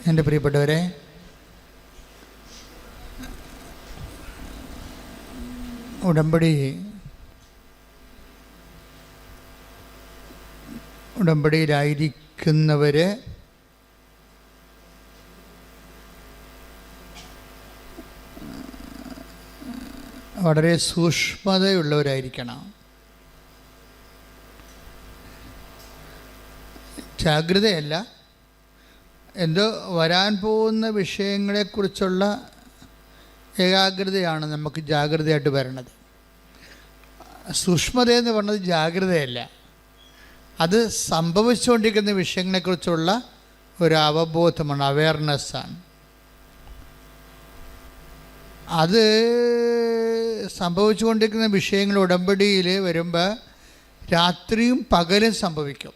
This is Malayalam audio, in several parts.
എൻ്റെ പ്രിയപ്പെട്ടവരെ, ഉടമ്പടിയിലായിരിക്കുന്നവർ വളരെ സൂക്ഷ്മതയുള്ളവരായിരിക്കണം. ജാഗ്രതയല്ല, എന്തോ വരാൻ പോകുന്ന വിഷയങ്ങളെക്കുറിച്ചുള്ള ഏകാഗ്രതയാണ് നമുക്ക് ജാഗ്രതയായിട്ട് വരണത്. സൂക്ഷ്മതയെന്ന് പറഞ്ഞത് ജാഗ്രതയല്ല, അത് സംഭവിച്ചുകൊണ്ടിരിക്കുന്ന വിഷയങ്ങളെക്കുറിച്ചുള്ള ഒരു അവബോധമാണ്, അവെയർനെസ്സാണ്. അത് സംഭവിച്ചുകൊണ്ടിരിക്കുന്ന വിഷയങ്ങൾ ഉടമ്പടിയിൽ വരുമ്പോൾ രാത്രിയും പകലും സംഭവിക്കും.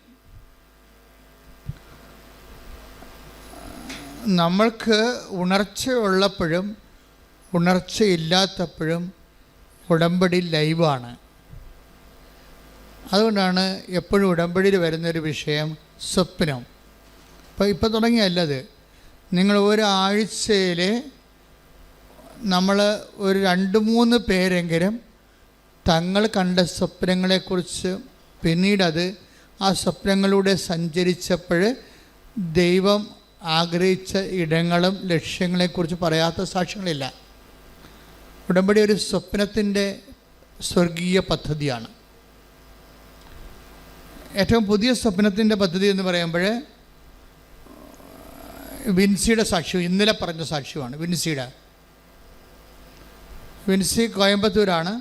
നമ്മൾക്ക് ഉണർച്ചയുള്ളപ്പോഴും ഉണർച്ചയില്ലാത്തപ്പോഴും ഉടമ്പടി ലൈവാണ്. അതുകൊണ്ടാണ് എപ്പോഴും ഉടമ്പടിയിൽ വരുന്നൊരു വിഷയം സ്വപ്നം. ഇപ്പം തുടങ്ങിയല്ലത്. നിങ്ങൾ ഒരാഴ്ചയിൽ നമ്മൾ ഒരു 2-3 പേരെങ്കിലും തങ്ങൾ കണ്ട സ്വപ്നങ്ങളെക്കുറിച്ച് പിന്നീടത് ആ സ്വപ്നങ്ങളിലൂടെ സഞ്ചരിച്ചപ്പോൾ ദൈവം ആഗ്രഹിച്ച ഇടങ്ങളും ലക്ഷ്യങ്ങളെക്കുറിച്ച് പറയാത്ത സാക്ഷ്യങ്ങളില്ല. ഉടമ്പടി ഒരു സ്വപ്നത്തിൻ്റെ സ്വർഗീയ പദ്ധതിയാണ്. ഏറ്റവും പുതിയ സ്വപ്നത്തിൻ്റെ പദ്ധതി എന്ന് പറയുമ്പോൾ വിൻസിയുടെ സാക്ഷ്യം, ഇന്നലെ പറഞ്ഞ സാക്ഷ്യമാണ്. വിൻസി കോയമ്പത്തൂരാണ്,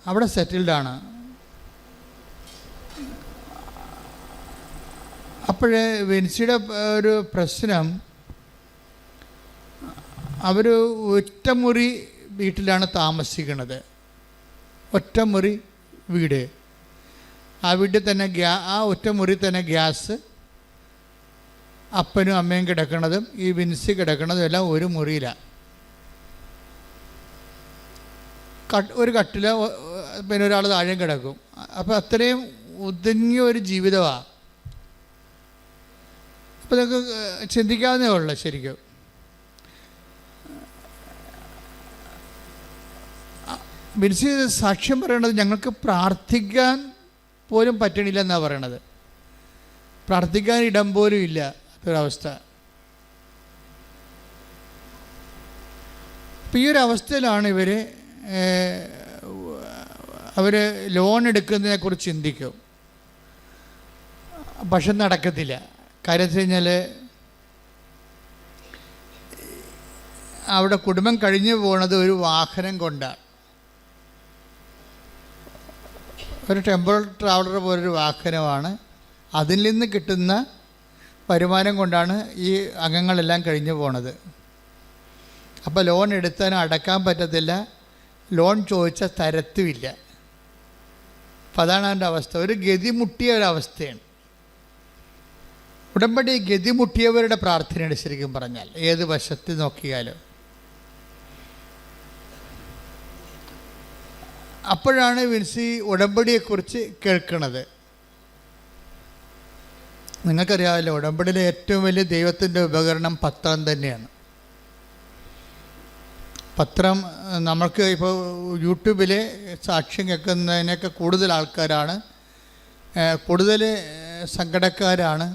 അവിടെ സെറ്റിൽഡാണ്. അപ്പോഴേ വിൻസിയുടെ ഒരു പ്രശ്നം, അവർ ഒറ്റമുറി വീട്ടിലാണ് താമസിക്കുന്നത്. ഒറ്റമുറി വീട്. ആ വീട്ടിൽ തന്നെ ആ ഒറ്റമുറി തന്നെ ഗ്യാസ്, അപ്പനും അമ്മയും കിടക്കണതും ഈ വിൻസി കിടക്കണതും എല്ലാം ഒരു മുറിയിലാണ്. ഒരു കട്ടില, പിന്നെ ഒരാൾ താഴെയും കിടക്കും. അപ്പോൾ അത്രയും ഒതുങ്ങിയ ഒരു ജീവിതമാണ്. അപ്പോൾ നിങ്ങൾക്ക് ചിന്തിക്കാവുന്നേ ഉള്ളൂ. ശരിക്കും വിൻസി സാക്ഷ്യം പറയണത് ഞങ്ങൾക്ക് പ്രാർത്ഥിക്കാൻ പോലും പറ്റണില്ല എന്നാണ് പറയണത്. പ്രാർത്ഥിക്കാൻ ഇടം പോലും ഇല്ല, അതൊരവസ്ഥ. അപ്പോൾ ഈ ഒരു അവസ്ഥയിലാണ് അവർ ലോൺ എടുക്കുന്നതിനെക്കുറിച്ച് ചിന്തിക്കും. പക്ഷെ നടക്കത്തില്ല. കാര്യം വെച്ച് കഴിഞ്ഞാൽ അവിടെ കുടുംബം കഴിഞ്ഞു പോകുന്നത് ഒരു വാഹനം കൊണ്ടാണ്. ഒരു ടെമ്പറൽ ട്രാവലർ പോലൊരു വാഹനമാണ്. അതിൽ നിന്ന് കിട്ടുന്ന വരുമാനം കൊണ്ടാണ് ഈ അംഗങ്ങളെല്ലാം കഴിഞ്ഞു പോണത്. അപ്പോൾ ലോൺ എടുത്താലും അടക്കാൻ പറ്റത്തില്ല, ലോൺ ചോദിച്ചാൽ തരത്തുമില്ല. അപ്പം അതാണ് അതിൻ്റെ അവസ്ഥ. ഒരു ഗതിമുട്ടിയ ഒരവസ്ഥയാണ്. ഉടമ്പടി ഗതിമുട്ടിയവരുടെ പ്രാർത്ഥനയാണ് ശരിക്കും പറഞ്ഞാൽ, ഏത് വശത്ത് നോക്കിയാലും. അപ്പോഴാണ് വിൻസി ഉടമ്പടിയെക്കുറിച്ച് കേൾക്കുന്നത്. നിങ്ങൾക്കറിയാമല്ലോ, ഉടമ്പടിയിലെ ഏറ്റവും വലിയ ദൈവത്തിൻ്റെ ഉപകരണം പത്രം തന്നെയാണ്. പത്രം നമ്മൾക്ക് ഇപ്പോൾ യൂട്യൂബിൽ സാക്ഷ്യം കേൾക്കുന്നതിനൊക്കെ കൂടുതൽ ആൾക്കാരാണ്, കൂടുതൽ സങ്കടക്കാരാണ്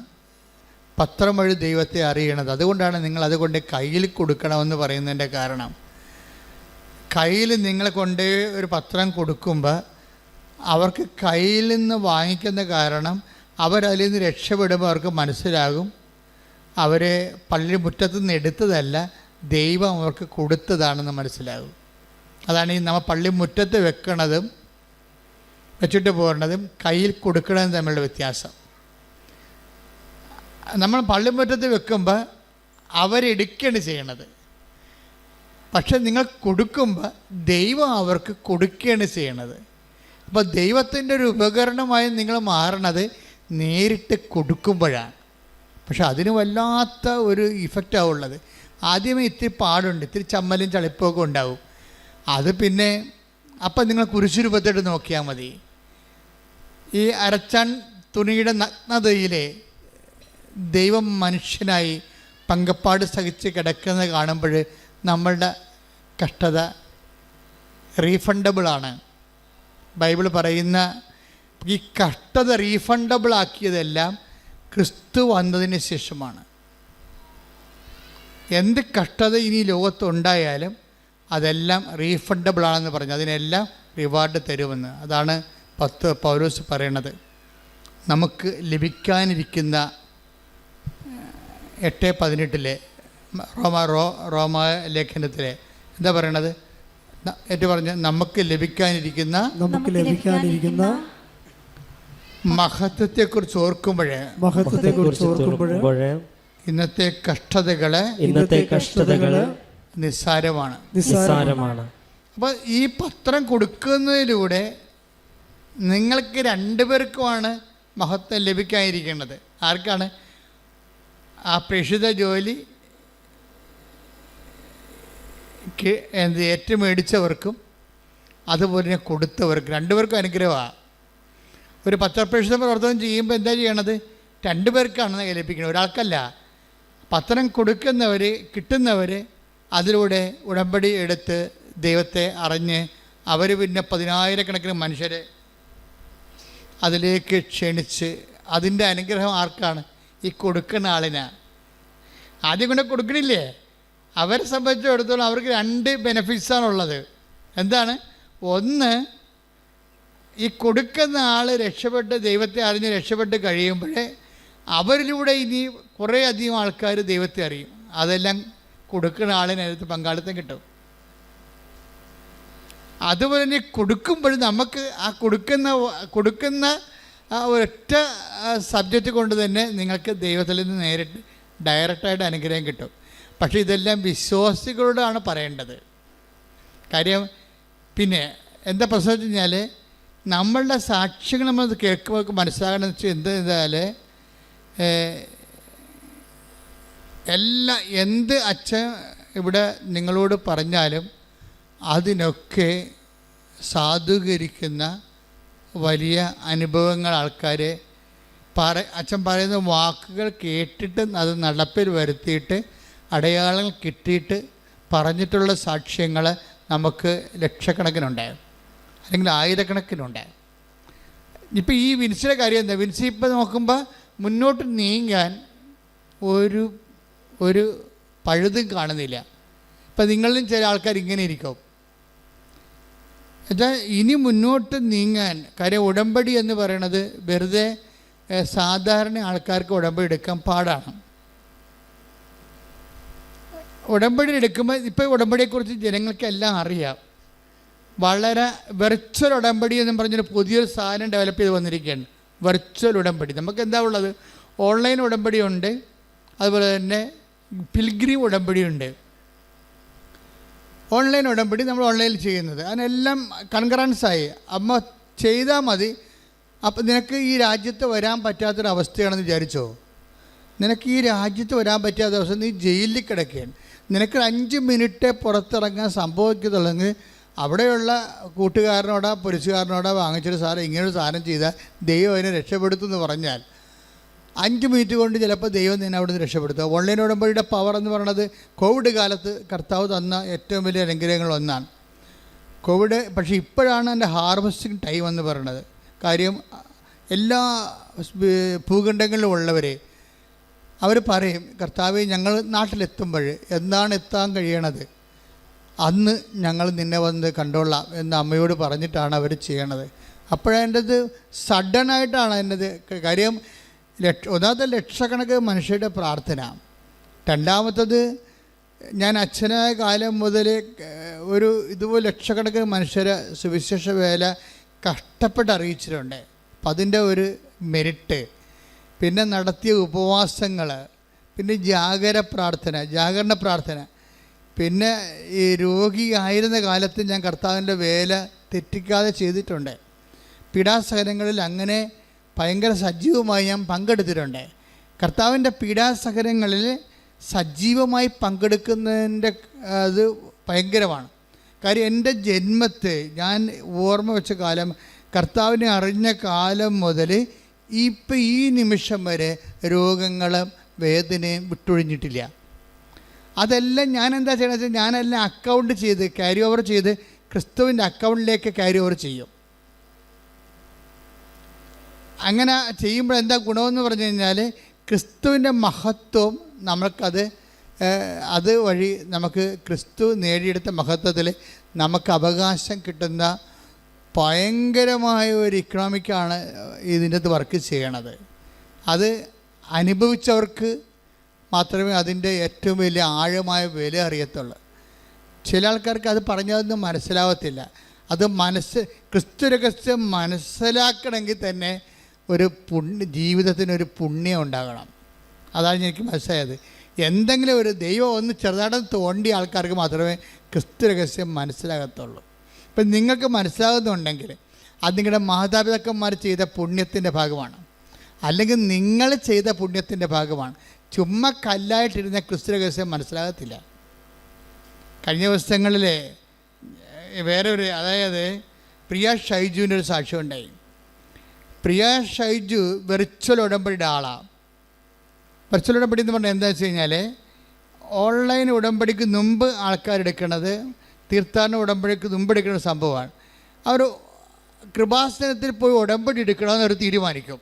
പത്രം വഴി ദൈവത്തെ അറിയണത്. അതുകൊണ്ടാണ് നിങ്ങൾ അതുകൊണ്ട് കയ്യിൽ കൊടുക്കണമെന്ന് പറയുന്നതിൻ്റെ കാരണം. കയ്യിൽ നിങ്ങളെ കൊണ്ട് ഒരു പത്രം കൊടുക്കുമ്പോൾ അവർക്ക് കയ്യിൽ നിന്ന് വാങ്ങിക്കുന്ന കാരണം അവരതിൽ നിന്ന് രക്ഷപ്പെടുമ്പോൾ അവർക്ക് മനസ്സിലാകും അവരെ പള്ളി മുറ്റത്തു നിന്ന് എടുത്തതല്ല, ദൈവം അവർക്ക് കൊടുത്തതാണെന്ന് മനസ്സിലാകും. അതാണ് ഈ നമ്മൾ പള്ളി മുറ്റത്ത് വെക്കണതും വെച്ചിട്ട് പോരണതും കയ്യിൽ കൊടുക്കണതും തമ്മിലുള്ള വ്യത്യാസം. നമ്മൾ പള്ളിമുറ്റത്ത് വെക്കുമ്പോൾ അവരെടുക്കുകയാണ് ചെയ്യണത്. പക്ഷെ നിങ്ങൾ കൊടുക്കുമ്പോൾ ദൈവം അവർക്ക് കൊടുക്കുകയാണ് ചെയ്യണത്. അപ്പോൾ ദൈവത്തിൻ്റെ ഒരു ഉപകരണമായി നിങ്ങൾ മാറണത് നേരിട്ട് കൊടുക്കുമ്പോഴാണ്. പക്ഷെ അതിന് വല്ലാത്ത ഒരു ഇഫക്റ്റാണ് ഉള്ളത്. ആദ്യമേ ഇത്തിരി പാടുണ്ട്, ഇത്തിരി ചമ്മലും ചളിപ്പൊക്കെ ഉണ്ടാവും. അത് പിന്നെ അപ്പം നിങ്ങൾ കുരിശുരൂപത്തോട്ട് നോക്കിയാൽ മതി. ഈ അരച്ചാൻ തുണിയുടെ നഗ്നതയിലെ ദൈവം മനുഷ്യനായി പങ്കപ്പാട് സഹിച്ച് കിടക്കുന്നത് കാണുമ്പോൾ നമ്മളുടെ കഷ്ടത റീഫണ്ടബിളാണ്. ബൈബിൾ പറയുന്ന ഈ കഷ്ടത റീഫണ്ടബിൾ ആക്കിയതെല്ലാം ക്രിസ്തു വന്നതിന് ശേഷമാണ്. എന്ത് കഷ്ടത ഇനി ലോകത്തുണ്ടായാലും അതെല്ലാം റീഫണ്ടബിളാണെന്ന് പറഞ്ഞു, അതിനെല്ലാം റിവാർഡ് തരുമെന്ന്. അതാണ് പൗലോസ് പറയണത്. നമുക്ക് ലഭിക്കാനിരിക്കുന്ന 8:18 റോമ ലേഖനത്തിലെ എന്താ പറയണത്? പറഞ്ഞ നമുക്ക് ലഭിക്കാനിരിക്കുന്ന മഹത്വത്തെക്കുറിച്ച് ഓർക്കുമ്പോഴേ ഇന്നത്തെ കഷ്ടതകള് നിസ്സാരമാണ്. അപ്പോൾ ഈ പത്രം കൊടുക്കുന്നതിലൂടെ നിങ്ങൾക്ക് രണ്ടുപേർക്കുമാണ് മഹത്വം ലഭിക്കാനിരിക്കുന്നത്. ആർക്കാണ്? ആ പ്രേക്ഷിത ജോലി ഏറ്റുമേടിച്ചവർക്കും അതുപോലെ തന്നെ കൊടുത്തവർക്കും രണ്ടുപേർക്കും അനുഗ്രഹമാണ്. ഒരു പത്രപ്രേക്ഷിത പ്രവർത്തനം ചെയ്യുമ്പോൾ എന്താ ചെയ്യണത്? രണ്ടുപേർക്കാണ് ലഭിക്കുന്നത്, ഒരാൾക്കല്ല. പത്രം കൊടുക്കുന്നവർ, കിട്ടുന്നവർ അതിലൂടെ ഉടമ്പടി എടുത്ത് ദൈവത്തെ അറിഞ്ഞ് അവർ പിന്നെ 10,000 മനുഷ്യരെ അതിലേക്ക് ക്ഷണിച്ച് അതിൻ്റെ അനുഗ്രഹം ആർക്കാണ്? ഈ കൊടുക്കുന്ന ആളിനാണ്. ആദ്യം കൊണ്ട് കൊടുക്കണില്ലേ? അവരെ സംബന്ധിച്ചിടത്തോളം അവർക്ക് 2 ബെനഫിറ്റ്സാണുള്ളത്. എന്താണ്? ഒന്ന്, ഈ കൊടുക്കുന്ന ആൾ രക്ഷപ്പെട്ട് ദൈവത്തെ അറിഞ്ഞ് രക്ഷപ്പെട്ട് കഴിയുമ്പോഴേ അവരിലൂടെ ഇനി കുറേ അധികം ആൾക്കാർ ദൈവത്തെ അറിയും. അതെല്ലാം കൊടുക്കുന്ന ആളിനകത്ത് പങ്കാളിത്തം കിട്ടും. അതുപോലെ തന്നെ കൊടുക്കുമ്പോൾ നമുക്ക് ആ കൊടുക്കുന്ന ആ ഒരൊറ്റ സബ്ജക്റ്റ് കൊണ്ട് തന്നെ നിങ്ങൾക്ക് ദൈവത്തിൽ നിന്ന് ഡയറക്റ്റായിട്ട് അനുഗ്രഹം കിട്ടും. പക്ഷേ ഇതെല്ലാം വിശ്വാസികളോടാണ് പറയേണ്ടത്. കാര്യം പിന്നെ എന്താ പ്രശ്നം വെച്ച് കഴിഞ്ഞാൽ നമ്മളുടെ സാക്ഷ്യങ്ങൾ നമ്മൾ കേൾക്കുമ്പോൾ മനസ്സിലാകണമെന്ന് വെച്ചാൽ എന്തായാൽ എന്ത് അച്ഛൻ ഇവിടെ നിങ്ങളോട് പറഞ്ഞാലും അതിനൊക്കെ സാധൂകരിക്കുന്ന വലിയ അനുഭവങ്ങൾ ആൾക്കാർ അച്ഛൻ പറയുന്ന വാക്കുകൾ കേട്ടിട്ട് അത് നടപ്പിൽ വരുത്തിയിട്ട് അടയാളങ്ങൾ കിട്ടിയിട്ട് പറഞ്ഞിട്ടുള്ള സാക്ഷ്യങ്ങൾ നമുക്ക് ലക്ഷക്കണക്കിനുണ്ടാകും, അല്ലെങ്കിൽ ആയിരക്കണക്കിനുണ്ടാകും. ഇപ്പം ഈ വിൻസിയുടെ കാര്യം എന്താ? വിൻസി ഇപ്പം നോക്കുമ്പോൾ മുന്നോട്ട് നീങ്ങാൻ ഒരു പഴുതും കാണുന്നില്ല. ഇപ്പം നിങ്ങളിലും ചില ആൾക്കാർ ഇങ്ങനെ ഇരിക്കും. എന്നുവെച്ചാൽ ഇനി മുന്നോട്ട് നീങ്ങാൻ, കാര്യം ഉടമ്പടി എന്ന് പറയണത് വെറുതെ സാധാരണ ആൾക്കാർക്ക് ഉടമ്പടി എടുക്കാൻ പാടാണ്. ഉടമ്പടി എടുക്കുമ്പോൾ ഇപ്പോൾ ഉടമ്പടിയെക്കുറിച്ച് ജനങ്ങൾക്കെല്ലാം അറിയാം. വളരെ വെർച്വൽ ഉടമ്പടി എന്നും പറഞ്ഞൊരു പുതിയൊരു സാധനം ഡെവലപ്പ് ചെയ്ത് വന്നിരിക്കുകയാണ്. വെർച്വൽ ഉടമ്പടി. നമുക്ക് എന്താ ഉള്ളത്? ഓൺലൈൻ ഉടമ്പടിയുണ്ട്, അതുപോലെ തന്നെ പിൽഗ്രീം ഉടമ്പടിയുണ്ട്. ഓൺലൈൻ ഉടമ്പടി നമ്മൾ ഓൺലൈനിൽ ചെയ്യുന്നത്, അതിനെല്ലാം കൺകറൻസായി അമ്മ ചെയ്താൽ മതി. അപ്പം നിനക്ക് ഈ രാജ്യത്ത് വരാൻ പറ്റാത്തൊരവസ്ഥയാണെന്ന് വിചാരിച്ചോ? നിനക്ക് ഈ രാജ്യത്ത് വരാൻ പറ്റാത്ത അവസ്ഥ, നീ ജയിലിൽ കിടക്കുകയാണ്. നിനക്ക് 5 മിനിറ്റ് പുറത്തിറങ്ങാൻ സംഭവിക്കുന്നുള്ളെങ്കിൽ അവിടെയുള്ള കൂട്ടുകാരനോടോ പോലീസുകാരനോടോ വാങ്ങിച്ചൊരു സാധനം ഇങ്ങനൊരു സാധനം ചെയ്താൽ ദൈവം അതിനെ രക്ഷപ്പെടുത്തുമെന്ന് പറഞ്ഞാൽ 5 മിനിറ്റ് കൊണ്ട് ചിലപ്പോൾ ദൈവം നിന്നെ അവിടെ നിന്ന് രക്ഷപ്പെടുത്തുക. ഓൺലൈൻ ഉടമ്പടിയുടെ പവർ എന്ന് പറയുന്നത് കോവിഡ് കാലത്ത് കർത്താവ് തന്ന ഏറ്റവും വലിയ അനുഗ്രഹങ്ങളൊന്നാണ് കോവിഡ്. പക്ഷേ ഇപ്പോഴാണ് എൻ്റെ ഹാർവസ്റ്റിംഗ് ടൈം എന്ന് പറയുന്നത്. കാര്യം എല്ലാ ഭൂഖണ്ഡങ്ങളിലും ഉള്ളവരെ അവർ പറയും, കർത്താവേ ഞങ്ങൾ നാട്ടിലെത്തുമ്പോൾ എന്താണ് എത്താൻ കഴിയണത്, അന്ന് ഞങ്ങൾ നിന്നെ വന്ന് കണ്ടോളാം എന്ന് അമ്മയോട് പറഞ്ഞിട്ടാണ് അവർ ചെയ്യണത്. അപ്പോഴതിൻ്റെത് സഡനായിട്ടാണ് അതിൻ്റെത്. കാര്യം ഒന്നാമത്തെ ലക്ഷക്കണക്കിന് മനുഷ്യരുടെ പ്രാർത്ഥന, രണ്ടാമത്തത് ഞാൻ അച്ഛനായ കാലം മുതൽ ഇതുപോലെ ലക്ഷക്കണക്കിന് മനുഷ്യരെ സുവിശേഷ വേല കഷ്ടപ്പെട്ട് അറിയിച്ചിട്ടുണ്ട്. അപ്പം അതിൻ്റെ ഒരു മെരിറ്റ്, പിന്നെ നടത്തിയ ഉപവാസങ്ങൾ, പിന്നെ ജാഗരണ പ്രാർത്ഥന, പിന്നെ ഈ രോഗിയായിരുന്ന കാലത്ത് ഞാൻ കർത്താവിൻ്റെ വേല തെറ്റിക്കാതെ ചെയ്തിട്ടുണ്ട്. പീഡാസഹനങ്ങളിൽ അങ്ങനെ ഭയങ്കര സജീവമായി ഞാൻ പങ്കെടുത്തിട്ടുണ്ട്. കർത്താവിൻ്റെ പീഡാസഹനങ്ങളിൽ സജീവമായി പങ്കെടുക്കുന്നതിൻ്റെ അത് ഭയങ്കരമാണ്. കാര്യം എൻ്റെ ജന്മത്തെ ഞാൻ ഓർമ്മ വെച്ച കാലം, കർത്താവിനെ അറിഞ്ഞ കാലം മുതൽ ഇപ്പം ഈ നിമിഷം വരെ രോഗങ്ങളും വേദനയും വിട്ടൊഴിഞ്ഞിട്ടില്ല. അതെല്ലാം ഞാൻ എന്താ ചെയ്യണമെന്ന് വെച്ചാൽ ഞാനെല്ലാം അക്കൗണ്ട് ചെയ്ത് ക്യാരി ഓവർ ചെയ്ത് ക്രിസ്തുവിൻ്റെ അക്കൗണ്ടിലേക്ക് ക്യാരി ഓവർ ചെയ്യും. അങ്ങനെ ചെയ്യുമ്പോൾ എന്താ ഗുണമെന്ന് പറഞ്ഞു കഴിഞ്ഞാൽ ക്രിസ്തുവിൻ്റെ മഹത്വം നമ്മൾക്കത് അത് വഴി നമുക്ക് ക്രിസ്തു നേടിയെടുത്ത മഹത്വത്തിൽ നമുക്ക് അവകാശം കിട്ടുന്ന ഭയങ്കരമായ ഒരു ഇക്കണോമിക്കാണ് ഇതിൻ്റെ അകത്ത് വർക്ക് ചെയ്യണത്. അത് അനുഭവിച്ചവർക്ക് മാത്രമേ അതിൻ്റെ ഏറ്റവും വലിയ ആഴമായ വില അറിയത്തുള്ളൂ. ചില ആൾക്കാർക്ക് അത് പറഞ്ഞതൊന്നും മനസ്സിലാവത്തില്ല. അത് ക്രിസ്തു രഹസ്യം മനസ്സിലാക്കണമെങ്കിൽ തന്നെ ഒരു ജീവിതത്തിനൊരു പുണ്യം ഉണ്ടാകണം. അതാണ് എനിക്ക് മനസ്സിലായത്. എന്തെങ്കിലും ഒരു ദൈവം ഒന്ന് ചെറുതായിട്ട് തോണ്ടിയ ആൾക്കാർക്ക് മാത്രമേ ക്രിസ്തു രഹസ്യം മനസ്സിലാകത്തുള്ളൂ. ഇപ്പം നിങ്ങൾക്ക് മനസ്സിലാകുന്നുണ്ടെങ്കിൽ അത് നിങ്ങളുടെ മാതാപിതാക്കന്മാർ ചെയ്ത പുണ്യത്തിൻ്റെ ഭാഗമാണ്, അല്ലെങ്കിൽ നിങ്ങൾ ചെയ്ത പുണ്യത്തിൻ്റെ ഭാഗമാണ്. ചുമ്മാ കല്ലായിട്ടിരുന്ന ക്രിസ്തു രഹസ്യം മനസ്സിലാകത്തില്ല. കഴിഞ്ഞ ദിവസങ്ങളിൽ അതായത് പ്രിയ ഷൈജുവിൻ്റെ ഒരു സാക്ഷ്യം ഉണ്ടായി. പ്രിയ ഷൈജു വെർച്വൽ ഉടമ്പടിയുടെ ആളാണ്. വെർച്വൽ ഉടമ്പടി എന്ന് പറഞ്ഞാൽ എന്താ വെച്ച് കഴിഞ്ഞാൽ ഓൺലൈൻ ഉടമ്പടിക്ക് മുമ്പ് ആൾക്കാരെടുക്കുന്നത് തീർത്ഥാടന ഉടമ്പടിക്ക് മുമ്പ് എടുക്കുന്ന സംഭവമാണ്. അവർ കൃപാസനത്തിൽ പോയി ഉടമ്പടി എടുക്കണമെന്ന് അവർ തീരുമാനിക്കും.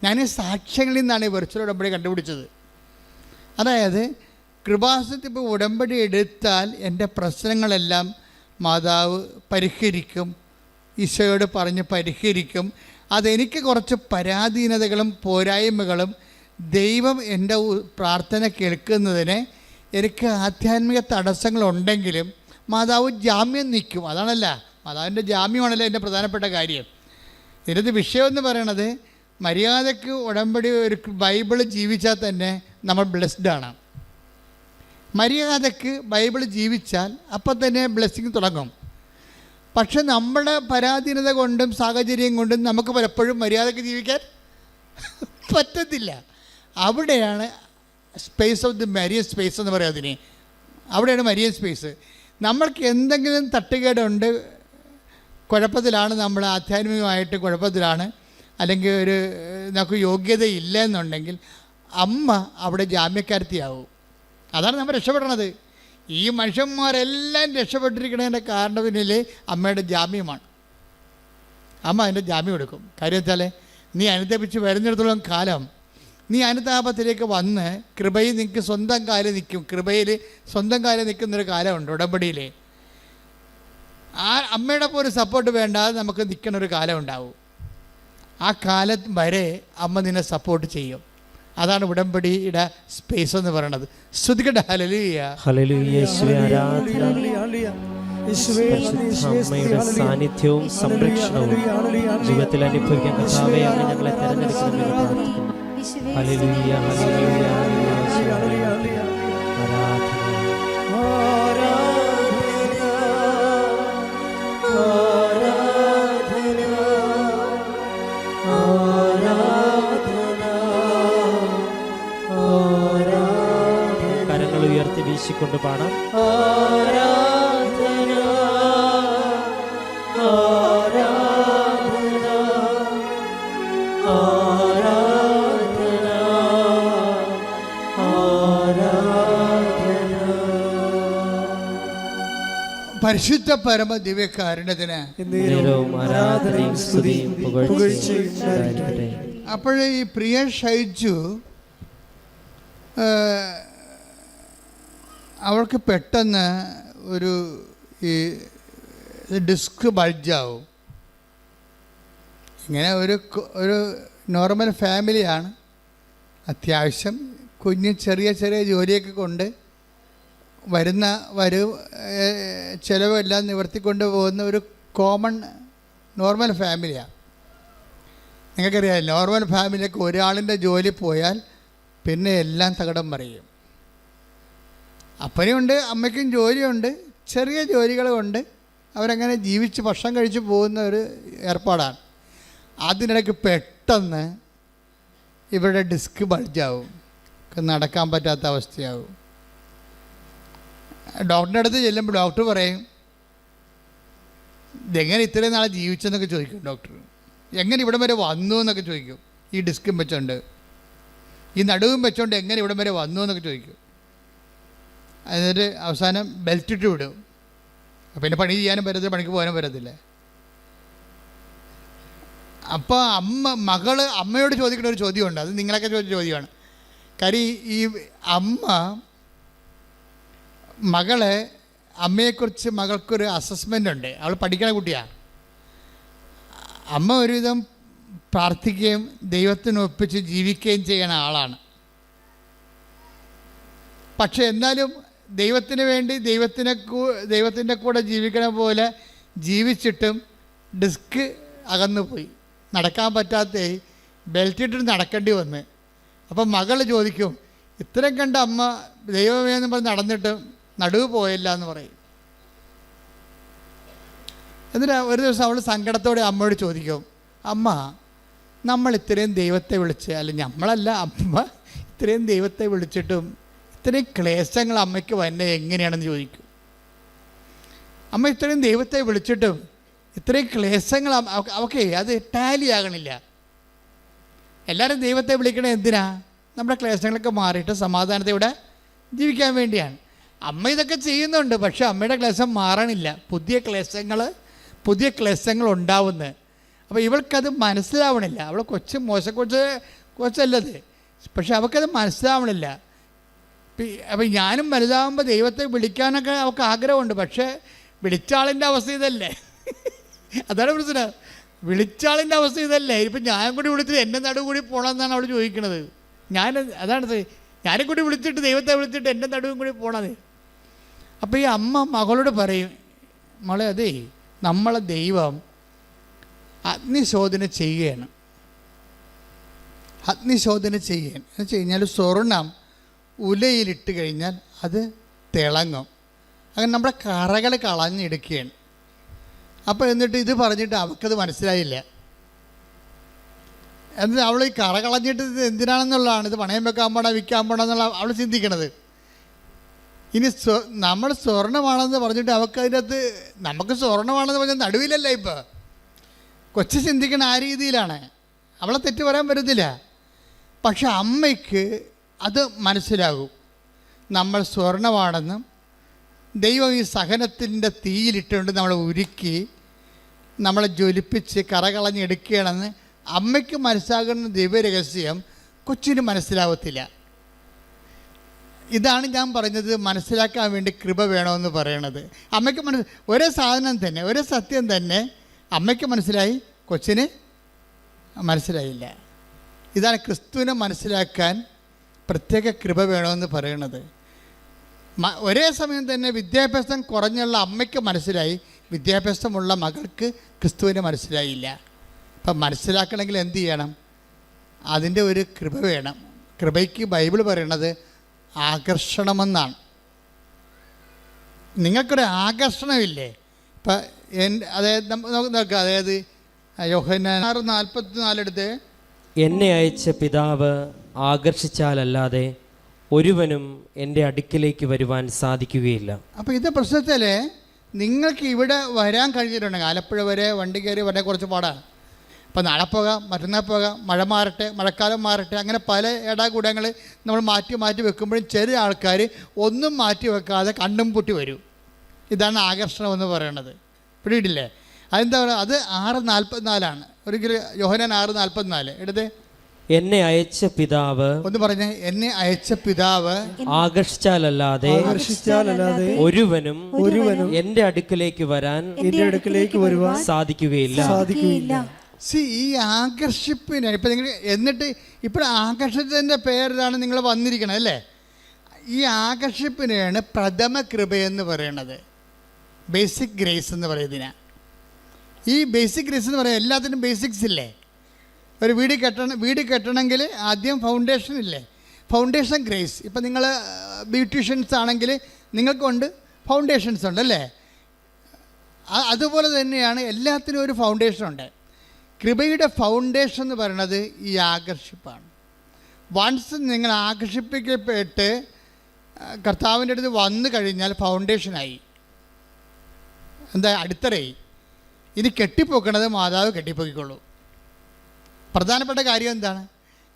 ഞാൻ സാക്ഷ്യങ്ങളിൽ നിന്നാണ് ഈ വെർച്വൽ ഉടമ്പടി കണ്ടുപിടിച്ചത്. അതായത് കൃപാസനത്തിൽ പോയി ഉടമ്പടി എടുത്താൽ എൻ്റെ പ്രശ്നങ്ങളെല്ലാം മാതാവ് പരിഹരിക്കും, ഈശോയോട് പറഞ്ഞ് പരിഹരിക്കും. അതെനിക്ക് കുറച്ച് പരാധീനതകളും പോരായ്മകളും ദൈവം എൻ്റെ പ്രാർത്ഥന കേൾക്കുന്നതിന് എനിക്ക് ആധ്യാത്മിക തടസ്സങ്ങളുണ്ടെങ്കിലും മാതാവ് ജാമ്യം നിൽക്കും. അതാണല്ല, മാതാവിൻ്റെ ജാമ്യമാണല്ലോ എൻ്റെ പ്രധാനപ്പെട്ട കാര്യം. ഇതിൻ്റെ വിഷയമെന്ന് പറയണത് മര്യാദയ്ക്ക് ഉടമ്പടി ഒരു ബൈബിള് ജീവിച്ചാൽ തന്നെ നമ്മൾ ബ്ലെസ്ഡാണ്. മര്യാദയ്ക്ക് ബൈബിൾ ജീവിച്ചാൽ അപ്പം തന്നെ ബ്ലെസ്സിങ് തുടങ്ങും. പക്ഷെ നമ്മുടെ പരാധീനത കൊണ്ടും സാഹചര്യം കൊണ്ടും നമുക്ക് പലപ്പോഴും മര്യാദയ്ക്ക് ജീവിക്കാൻ പറ്റത്തില്ല. അവിടെയാണ് space of the Marian space എന്ന് പറയാം അതിന്. അവിടെയാണ് മരിയൻ സ്പേസ്. നമ്മൾക്ക് എന്തെങ്കിലും തട്ടുകേടുണ്ട്, കുഴപ്പത്തിലാണ്, നമ്മൾ ആധ്യാത്മികമായിട്ട് കുഴപ്പത്തിലാണ്, അല്ലെങ്കിൽ നമുക്ക് യോഗ്യതയില്ല എന്നുണ്ടെങ്കിൽ അമ്മ അവിടെ ജാമ്യക്കാരത്തിയാവും. അതാണ് നമ്മൾ രക്ഷപ്പെടണത്. ഈ മനുഷ്യന്മാരെല്ലാം രക്ഷപ്പെട്ടിരിക്കുന്നതിൻ്റെ കാരണം പിന്നിൽ അമ്മയുടെ ജാമ്യമാണ്. അമ്മ അതിൻ്റെ ജാമ്യം എടുക്കും. കാര്യം വെച്ചാൽ നീ അനുതപിച്ച് വരുന്നിടത്തോളം കാലം നീ അനുതാപത്തിലേക്ക് വന്ന് കൃപയിൽ നിനക്ക് സ്വന്തം കാലം നിൽക്കും. കൃപയിൽ സ്വന്തം കാലം നിൽക്കുന്നൊരു കാലമുണ്ട് ഉടമ്പടിയിൽ. ആ അമ്മയുടെ പോലും സപ്പോർട്ട് വേണ്ടാതെ നമുക്ക് നിൽക്കുന്നൊരു കാലം ഉണ്ടാവും. ആ കാലം വരെ അമ്മ നിന്നെ സപ്പോർട്ട് ചെയ്യും. അതാണ് ഉടമ്പടിയുടെ സ്പേസ് എന്ന് പറയുന്നത്. സ്തുതിക്കട്ടെ. ഹല്ലേലൂയ, ഹല്ലേലൂയ, യേശുവേ ആരാധന. അമ്മയുടെ സാന്നിധ്യവും സംരക്ഷണവും ജീവിതത്തിൽ അനുഭവിക്കാൻ കർത്താവേ അങ്ങ് ഞങ്ങളെ തിരഞ്ഞെടുക്കണമെന്ന് പ്രാർത്ഥിക്കുന്നു. ഹല്ലേലൂയ, ഹല്ലേലൂയ, ആരാധന. കരങ്ങൾ ഉയർത്തി വീശിക്കൊണ്ട് പാടാം. പരിശുദ്ധ പരമ ദിവ്യകാരുണ്യത്തിന് അപ്പോൾ ഈ പ്രിയ ഷൈജു അവൾക്ക് പെട്ടെന്ന് ഈ ഡിസ്ക് ബൾജാവും. ഇങ്ങനെ ഒരു നോർമൽ ഫാമിലിയാണ്. അത്യാവശ്യം ചെറിയ ചെറിയ ജോലിയൊക്കെ കൊണ്ട് ചിലവെല്ലാം നിവർത്തിക്കൊണ്ട് പോകുന്ന ഒരു കോമൺ നോർമൽ ഫാമിലിയാണ്. നിങ്ങൾക്കറിയാം, നോർമൽ ഫാമിലിയൊക്കെ ഒരാളിൻ്റെ ജോലി പോയാൽ പിന്നെ എല്ലാം തകിടം മറിയും. അപ്പനുണ്ട്, അമ്മയ്ക്കും ജോലിയുണ്ട്, ചെറിയ ജോലികളുമുണ്ട്. അവരങ്ങനെ ജീവിച്ച് ഭക്ഷണം കഴിച്ച് പോകുന്ന ഒരു ഏർപ്പാടാണ്. അതിനിടയ്ക്ക് പെട്ടെന്ന് ഇവരുടെ ഡിസ്ക് ബൾജാവും, നടക്കാൻ പറ്റാത്ത അവസ്ഥയാവും. ഡോക്ടറിൻ്റെ അടുത്ത് ചെല്ലുമ്പോൾ ഡോക്ടർ പറയും, ഇതെങ്ങനെ ഇത്രയും നാളെ ജീവിച്ചെന്നൊക്കെ ചോദിക്കും. ഡോക്ടർ എങ്ങനെ ഇവിടം വരെ വന്നു എന്നൊക്കെ ചോദിക്കും. ഈ ഡിസ്കും വെച്ചോണ്ട്, ഈ നടുവും വെച്ചോണ്ട് എങ്ങനെ ഇവിടം വരെ വന്നു എന്നൊക്കെ ചോദിക്കും. എന്നിട്ട് അവസാനം ബെൽറ്റ് ഇട്ട് വിടും. അപ്പം പിന്നെ പണി ചെയ്യാനും പറ്റത്തില്ല, പണിക്ക് പോകാനും പറ്റത്തില്ല. അപ്പോൾ അമ്മയോട് ചോദിക്കുന്ന ഒരു ചോദ്യമുണ്ട്, അത് നിങ്ങളൊക്കെ ചോദിച്ച ചോദ്യമാണ്. കാര്യം ഈ അമ്മയെക്കുറിച്ച് മകൾക്കൊരു അസസ്മെൻ്റ് ഉണ്ട്. അവൾ പഠിക്കണ കുട്ടിയാണ്. അമ്മ ഒരുവിധം പ്രാർത്ഥിക്കുകയും ദൈവത്തിന് ഒപ്പിച്ച് ജീവിക്കുകയും ചെയ്യുന്ന ആളാണ്. പക്ഷെ എന്നാലും ദൈവത്തിന് വേണ്ടി ദൈവത്തിൻ്റെ കൂടെ ജീവിക്കണ പോലെ ജീവിച്ചിട്ടും ഡിസ്ക് അകന്നുപോയി, നടക്കാൻ പറ്റാത്ത ബെൽറ്റ് ഇട്ടിട്ട് നടക്കേണ്ടി വന്ന്. അപ്പം മകൾ ചോദിക്കും, ഇത്രയും കണ്ട അമ്മ ദൈവമേന്ന് പറഞ്ഞ് നടന്നിട്ട് നടുവ് പോയില്ല എന്ന് പറയും. എന്നിട്ട് ഒരു ദിവസം അവൾ സങ്കടത്തോടെ അമ്മയോട് ചോദിക്കും, അമ്മ, നമ്മൾ ഇത്രയും ദൈവത്തെ വിളിച്ച്, അല്ല നമ്മളല്ല, അമ്മ ഇത്രയും ദൈവത്തെ വിളിച്ചിട്ടും ഇത്രയും ക്ലേശങ്ങൾ അമ്മയ്ക്ക് വന്നെ എങ്ങനെയാണെന്ന് ചോദിക്കും. അമ്മ ഇത്രയും ദൈവത്തെ വിളിച്ചിട്ടും ഇത്രയും ക്ലേശങ്ങൾ അവൾക്ക് അത് ടാലി ആകണില്ല. എല്ലാവരും ദൈവത്തെ വിളിക്കണേ എന്തിനാ? നമ്മുടെ ക്ലേശങ്ങളൊക്കെ മാറിയിട്ട് സമാധാനത്തോടെ ജീവിക്കാൻ വേണ്ടിയാണ്. അമ്മ ഇതൊക്കെ ചെയ്യുന്നുണ്ട്, പക്ഷേ അമ്മയുടെ ക്ലേശം മാറണില്ല. പുതിയ ക്ലേശങ്ങൾ ഉണ്ടാവുന്നത്. അപ്പോൾ ഇവൾക്കത് മനസ്സിലാവണില്ല. അവൾ കൊച്ചല്ലത്, പക്ഷെ അവൾക്കത് മനസ്സിലാവണില്ല. അപ്പം ഞാനും വലുതാകുമ്പോൾ ദൈവത്തെ വിളിക്കാനൊക്കെ അവൾക്ക് ആഗ്രഹമുണ്ട്, പക്ഷേ വിളിച്ചാളിൻ്റെ അവസ്ഥ ഇതല്ലേ. അതാണ് പ്രശ്നം. വിളിച്ചാളിൻ്റെ അവസ്ഥ ഇതല്ലേ. ഇപ്പം ഞാൻ കൂടി വിളിച്ചിട്ട് എൻ്റെ നടുവ് കൂടി പോകണമെന്നാണ് അവൾ ചോദിക്കണത്. ഞാനും കൂടി വിളിച്ചിട്ട് ദൈവത്തെ വിളിച്ചിട്ട് എൻ്റെ നടുവും കൂടി പോകണത്. അപ്പോൾ ഈ അമ്മ മകളോട് പറയും, മോളെ, അതേ നമ്മളെ ദൈവം അഗ്നിശോധന ചെയ്യുകയാണ്. എന്ന് വെച്ച് കഴിഞ്ഞാൽ സ്വർണം ഉലയിലിട്ട് കഴിഞ്ഞാൽ അത് തിളങ്ങും. അങ്ങനെ നമ്മുടെ കറകൾ കളഞ്ഞെടുക്കുകയാണ്. അപ്പോൾ എന്നിട്ട് ഇത് പറഞ്ഞിട്ട് അവൾക്കത് മനസ്സിലായില്ല. എന്നിട്ട് അവൾ ഈ കറ കളഞ്ഞിട്ട് ഇത് എന്തിനാണെന്നുള്ളതാണ്, ഇത് പണയം വെക്കാൻ പോണോ വിൽക്കാൻ പോണോ എന്നുള്ള അവൾ ചിന്തിക്കണത്. ഇനി നമ്മൾ സ്വർണ്ണമാണെന്ന് പറഞ്ഞിട്ട് അവൾക്ക് അതിനകത്ത് നമുക്ക് സ്വർണ്ണമാണെന്ന് പറഞ്ഞാൽ നടുവിലല്ല. ഇപ്പോൾ കൊച്ചു ചിന്തിക്കണ ആ രീതിയിലാണ്. അവളെ തെറ്റ് പറയാൻ പറ്റത്തില്ല. പക്ഷെ അമ്മയ്ക്ക് അത് മനസ്സിലാകും, നമ്മൾ സ്വർണ്ണമാണെന്നും ദൈവം ഈ സഹനത്തിൻ്റെ തീയിലിട്ടുകൊണ്ട് നമ്മളെ ഉരുക്കി നമ്മളെ ജ്വലിപ്പിച്ച് കറകളഞ്ഞെടുക്കുകയാണെന്ന് അമ്മയ്ക്ക് മനസ്സിലാകുന്ന ദൈവരഹസ്യം കൊച്ചിന് മനസ്സിലാവത്തില്ല. ഇതാണ് ഞാൻ പറഞ്ഞത്, മനസ്സിലാക്കാൻ വേണ്ടി കൃപ വേണമെന്ന് പറയണത്. അമ്മയ്ക്ക് ഒരേ സാധനം തന്നെ, ഒരേ സത്യം തന്നെ അമ്മയ്ക്ക് മനസ്സിലായി, കൊച്ചിന് മനസ്സിലായില്ല. ഇതാണ് ക്രിസ്തുവിനെ മനസ്സിലാക്കാൻ പ്രത്യേക കൃപ വേണമെന്ന് പറയണത്. ഒരേ സമയം തന്നെ വിദ്യാഭ്യാസം കുറഞ്ഞുള്ള അമ്മയ്ക്ക് മനസ്സിലായി, വിദ്യാഭ്യാസമുള്ള മകൾക്ക് ക്രിസ്തുവിനെ മനസ്സിലായില്ല. അപ്പം മനസ്സിലാക്കണമെങ്കിൽ എന്ത് ചെയ്യണം? അതിൻ്റെ ഒരു കൃപ വേണം. കൃപയ്ക്ക് ബൈബിൾ പറയണത് ആകർഷണമെന്നാണ്. നിങ്ങൾക്കൊരു ആകർഷണമില്ലേ? ഇപ്പം അതായത് നമുക്ക് നോക്കാം, അതായത് യോഹന്നാൻ 6:44 എടുത്ത്, എന്നെ അയച്ച പിതാവ് ആകർഷിച്ചാലല്ലാതെ ഒരുവനും എൻ്റെ അടുക്കിലേക്ക് വരുവാൻ സാധിക്കുകയില്ല. അപ്പോൾ ഇത് പ്രശ്നത്തിൽ നിങ്ങൾക്ക് ഇവിടെ വരാൻ കഴിഞ്ഞിട്ടുണ്ടെങ്കിൽ, ആലപ്പുഴ വരെ വണ്ടി കയറി വരാൻ കുറച്ച് പാടാണ്. അപ്പോൾ നാളെ പോകാം, മറ്റന്നാൾ പോകാം, മഴ മാറട്ടെ, മഴക്കാലം മാറട്ടെ, അങ്ങനെ പല ഇടാകൂടങ്ങൾ നമ്മൾ മാറ്റി വെക്കുമ്പോഴും ചില ആൾക്കാർ ഒന്നും മാറ്റി വെക്കാതെ കണ്ണും പൂട്ടി വരും. ഇതാണ് ആകർഷണം എന്ന് പറയുന്നത്. പിടിയിട്ടില്ലേ? അതെന്താ പറയുക? അത് 6:44 ഒരിക്കലും യോഹന്നാൻ 6:44 എടുത്ത്, എന്നെ അയച്ച പിതാവ്, ഒന്ന് പറഞ്ഞേ, എന്നെ അയച്ച പിതാവ് ആകർഷിച്ചാലല്ലാതെ ഒരുവനും എൻ്റെ അടുക്കിലേക്ക് വരുവാൻ സാധിക്കുകയില്ല. ഈ ആകർഷിപ്പിന് ഇപ്പം നിങ്ങൾ എന്നിട്ട് ഇപ്പോൾ ആകർഷിച്ചതിൻ്റെ പേരിലാണ് നിങ്ങൾ വന്നിരിക്കണത് അല്ലേ? ഈ ആകർഷിപ്പിനെയാണ് പ്രഥമ കൃപയെന്ന് പറയണത്, ബേസിക് ഗ്രേസ് എന്ന് പറയുന്നതിനാണ്. ഈ ബേസിക് ഗ്രേസ് എന്ന് പറയുന്നത് എല്ലാത്തിനും ബേസിക്സ് ഇല്ലേ? ഒരു വീട് കെട്ടണമെങ്കിൽ ആദ്യം ഫൗണ്ടേഷൻ ഇല്ലേ? Foundation grace. ഇപ്പം നിങ്ങൾ ബ്യൂട്ടീഷ്യൻസ് ആണെങ്കിൽ നിങ്ങൾക്കുണ്ട് ഫൗണ്ടേഷൻസ് ഉണ്ട് അല്ലേ? അതുപോലെ തന്നെയാണ് എല്ലാത്തിനും ഒരു ഫൗണ്ടേഷൻ ഉണ്ട്. കൃപയുടെ ഫൗണ്ടേഷൻ എന്ന് പറയുന്നത് ഈ ആകർഷിപ്പാണ്. വൺസ് നിങ്ങൾ ആകർഷിപ്പിക്കപ്പെട്ട് കർത്താവിൻ്റെ അടുത്ത് വന്നു കഴിഞ്ഞാൽ ഫൗണ്ടേഷനായി, എന്താ അടിത്തറയായി. ഇനി കെട്ടിപ്പൊക്കണത് മാതാവ് കെട്ടിപ്പൊക്കിക്കൊള്ളൂ. പ്രധാനപ്പെട്ട കാര്യം എന്താണ്?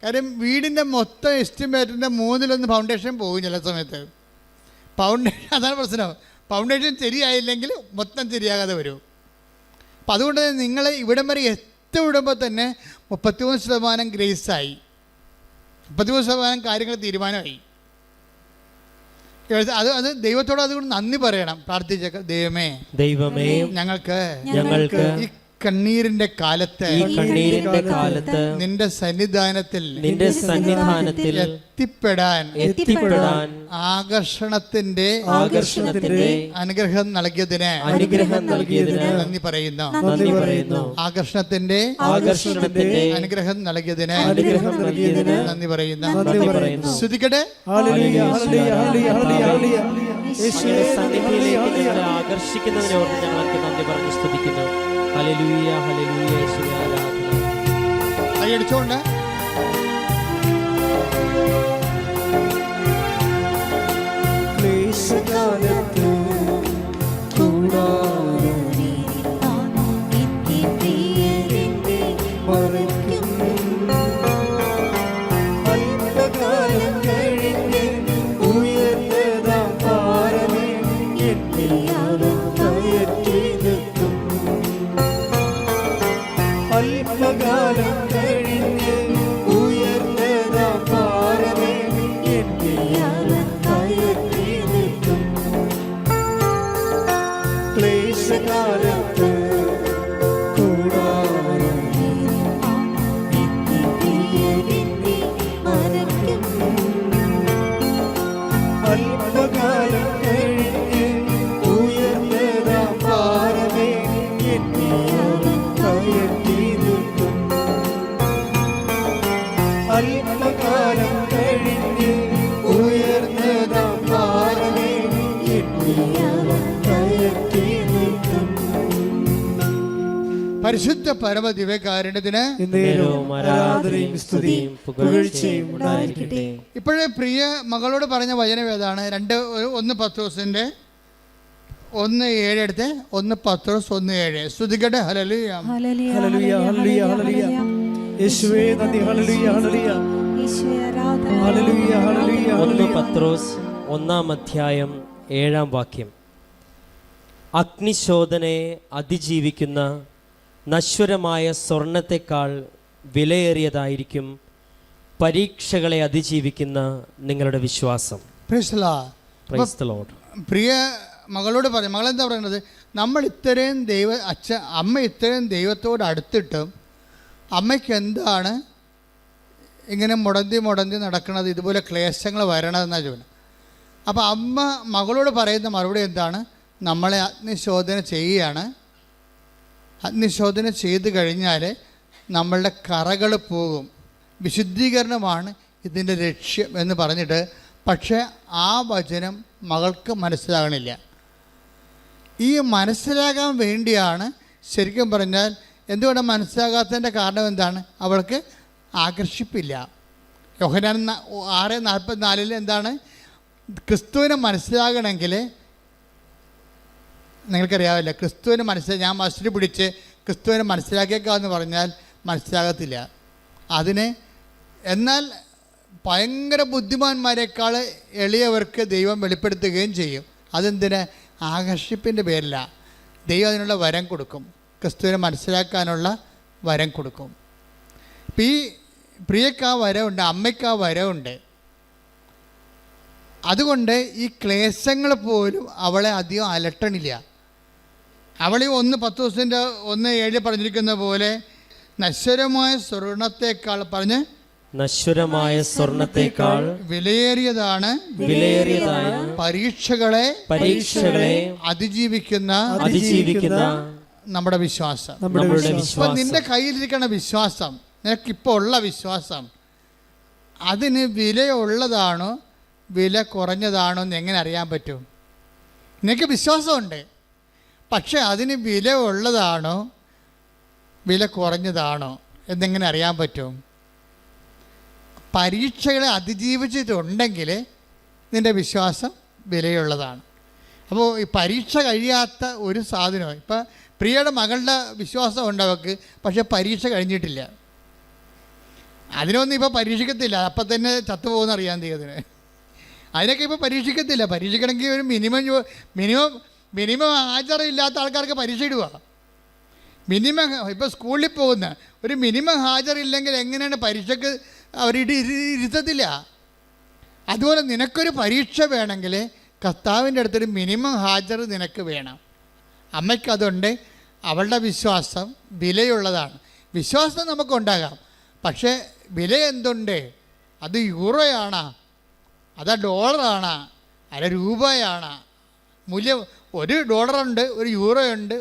കാര്യം വീടിൻ്റെ മൊത്തം എസ്റ്റിമേറ്റിൻ്റെ 1/3 ഫൗണ്ടേഷൻ പോകും ചില സമയത്ത്. അതാണ് പ്രശ്നം. ഫൗണ്ടേഷൻ ശരിയായില്ലെങ്കിൽ മൊത്തം ശരിയാകാതെ വരും. അപ്പം അതുകൊണ്ട് നിങ്ങൾ ഇവിടം വരെ എത്തിവിടുമ്പോൾ തന്നെ 33% ഗ്രേസായി, 33% കാര്യങ്ങൾ തീരുമാനമായി. അത് ദൈവത്തോട് അതുകൊണ്ട് നന്ദി പറയണം. പ്രാർത്ഥിച്ച ദൈവമേ ഞങ്ങൾക്ക് ഈ കണ്ണീരിന്റെ കാലത്ത് നിന്റെ സന്നിധാനത്തിൽ എത്തിപ്പെടാൻ ആകർഷണത്തിന്റെ അനുഗ്രഹം നൽകിയതിന് നന്ദി പറയുന്നു. ആകർഷണത്തിന്റെ അനുഗ്രഹം നൽകിയതിന് നന്ദി പറയുന്നു. ശ്രുതിക്കട്ടെ. ആകർഷിക്കുന്നതിനെ ഓർത്ത് ഞങ്ങൾക്ക് നന്ദി പറഞ്ഞു സ്തുതിക്കുന്നു. ഹല്ലേലൂയ, ഹല്ലേലൂയ, യേശുവേ ആരാധന. കൈയടിച്ചോണ്ട് ക്ലേശകാലത്ത് കൂടാതെ മറയ്ക്കും അല്പകാലം കഴിഞ്ഞ് ഉയർന്നതാം പാറമേ എന്നെ കയറ്റി നിർത്തും. അല്പകാലം കഴിഞ്ഞ് ഉയർന്നതാം പാറമേ എന്നെ കയറ്റി നിർത്തും. ക്ലേശകാലത്ത് കൂടാതെ അല്പകാലം കഴിഞ്ഞ് ഉയർന്നതാം പാറമേ എന്നെ കയറ്റി നിർത്തും. അല്പകാലം കഴിഞ്ഞ് ഉയർന്നതാം പാറമേ എന്നെ കയറ്റി നിർത്തും. പരിശുദ്ധ പരമദിവ്യകാരുണ്യത്തിന് ആരാധനയും സ്തുതിയും പുകഴ്ചയും ഉണ്ടായിരിക്കട്ടെ. ഇപ്പോഴേ പ്രിയ മകളോട് പറഞ്ഞ വചനം ഏതാണ്? 1 പത്രോസിന്റെ 1:7 എടുത്ത് 1 പത്രോസ് 1:7 ശ്രുതികട്ടെ. ഹല്ലേലൂയ, ഹല്ലേലൂയ, ഹല്ലേലൂയ, ഹല്ലേലൂയ. യേശുവേ നന്ദി. ഹല്ലേലൂയ, ഹല്ലേലൂയ, യേശുവേ ആരാധന. Hallelujah, hallelujah. 1 പത്രോസ് 1:7 അഗ്നിശോധനയെ അതിജീവിക്കുന്ന നശ്വരമായ സ്വർണത്തെക്കാൾ വിലയേറിയതായിരിക്കും പരീക്ഷകളെ അതിജീവിക്കുന്ന നിങ്ങളുടെ വിശ്വാസം. Praise the Lord. Praise the Lord. പ്രിയ മകളോട് പറയും, മകളെന്താ പറയുന്നത്? നമ്മൾ ഇത്രയും അമ്മ ഇത്രയും ദൈവത്തോട് അടുത്തിട്ടും അമ്മയ്ക്ക് എന്താണ് ഇങ്ങനെ മുടന്തി നടക്കുന്നത്, ഇതുപോലെ ക്ലേശങ്ങൾ വരണതെന്നാണ് ചോദിക്കുന്നത്. അപ്പോൾ അമ്മ മകളോട് പറയുന്ന മറുപടി എന്താണ്? നമ്മളെ അഗ്നിശോധന ചെയ്യുകയാണ്. അഗ്നിശോധന ചെയ്ത് കഴിഞ്ഞാൽ നമ്മളുടെ കറകൾ പോകും, വിശുദ്ധീകരണമാണ് ഇതിൻ്റെ ലക്ഷ്യം എന്ന് പറഞ്ഞിട്ട്, പക്ഷേ ആ വചനം മകൾക്ക് മനസ്സിലാകണില്ല. ഈ മനസ്സിലാകാൻ വേണ്ടിയാണ് ശരിക്കും പറഞ്ഞാൽ. എന്തുകൊണ്ട് മനസ്സിലാകാത്തതിൻ്റെ കാരണം എന്താണ്? അവൾക്ക് ആകർഷിപ്പില്ല. യോഹന്നാൻ 6:44 എന്താണ്? ക്രിസ്തുവിനെ മനസ്സിലാകണമെങ്കിൽ നിങ്ങൾക്കറിയാവില്ല, ക്രിസ്തുവിനെ ഞാൻ മസ്റ്റിൽ പിടിച്ച് ക്രിസ്തുവിനെ മനസ്സിലാക്കിയേക്കാമെന്ന് പറഞ്ഞാൽ മനസ്സിലാകത്തില്ല. എന്നാൽ ഭയങ്കര ബുദ്ധിമാന്മാരെക്കാൾ എളിയവർക്ക് ദൈവം വെളിപ്പെടുത്തുകയും ചെയ്യും. അതെന്തിന്? ആകർഷിപ്പിൻ്റെ പേരില്ല. ദൈവം അതിനുള്ള വരം കൊടുക്കും, ക്രിസ്തുവിനെ മനസ്സിലാക്കാനുള്ള വരം കൊടുക്കും. ഇപ്പം ഈ പ്രിയക്ക് ആ വരമുണ്ട്, അമ്മയ്ക്ക് ആ വരമുണ്ട്. അതുകൊണ്ട് ഈ ക്ലേശങ്ങൾ പോലും അവളെ അധികം അലട്ടണില്ല. അവൾ 1 പത്രോസിൻ്റെ 1:7 പറഞ്ഞിരിക്കുന്ന പോലെ നശ്വരമായ സ്വർണത്തെക്കാൾ നശ്വരമായ സ്വർണത്തെക്കാൾ വിലയേറിയതാണ് പരീക്ഷകളെ അതിജീവിക്കുന്ന നമ്മുടെ വിശ്വാസം. അപ്പം നിന്റെ കയ്യിലിരിക്കുന്ന വിശ്വാസം, നിനക്കിപ്പോൾ ഉള്ള വിശ്വാസം, അതിന് വിലയുള്ളതാണോ വില കുറഞ്ഞതാണോ എന്ന് എങ്ങനെ അറിയാൻ പറ്റും? നിനക്ക് വിശ്വാസമുണ്ട്, പക്ഷെ അതിന് വില ഉള്ളതാണോ വില കുറഞ്ഞതാണോ എന്നെങ്ങനെ അറിയാൻ പറ്റും? പരീക്ഷകളെ അതിജീവിച്ചിട്ടുണ്ടെങ്കിൽ നിൻ്റെ വിശ്വാസം വിലയുള്ളതാണ്. അപ്പോൾ ഈ പരീക്ഷ കഴിയാത്ത ഒരു സാധനവും, ഇപ്പം പ്രിയയുടെ മകളുടെ വിശ്വാസം ഉണ്ട് അവൾക്ക്, പക്ഷെ പരീക്ഷ കഴിഞ്ഞിട്ടില്ല. അതിനൊന്നും ഇപ്പോൾ പരീക്ഷിക്കത്തില്ല, അപ്പം തന്നെ ചത്തുപോകുന്ന അറിയാൻ തീയതിന്. അതിനൊക്കെ ഇപ്പോൾ പരീക്ഷിക്കത്തില്ല. പരീക്ഷിക്കണമെങ്കിൽ ഒരു മിനിമം ഹാജറില്ലാത്ത ആൾക്കാർക്ക് പരീക്ഷ ഇടുക. മിനിമം ഇപ്പോൾ സ്കൂളിൽ പോകുന്ന ഒരു മിനിമം ഹാജറില്ലെങ്കിൽ എങ്ങനെയാണ് പരീക്ഷയ്ക്ക് ഇരുത്തത്തില്ല. അതുപോലെ നിനക്കൊരു പരീക്ഷ വേണമെങ്കിൽ കർത്താവിൻ്റെ അടുത്തൊരു മിനിമം ഹാജർ നിനക്ക് വേണം. അമ്മയ്ക്കതുണ്ട്. അവളുടെ വിശ്വാസം വിലയുള്ളതാണ്. വിശ്വാസം നമുക്കുണ്ടാകാം, പക്ഷേ വില എന്തുണ്ട്? അത് യൂറോയാണോ, അതാ ഡോളറാണോ, അല്ല രൂപയാണോ? മൂല്യം $1 ഒരു യൂറോ ഉണ്ട്,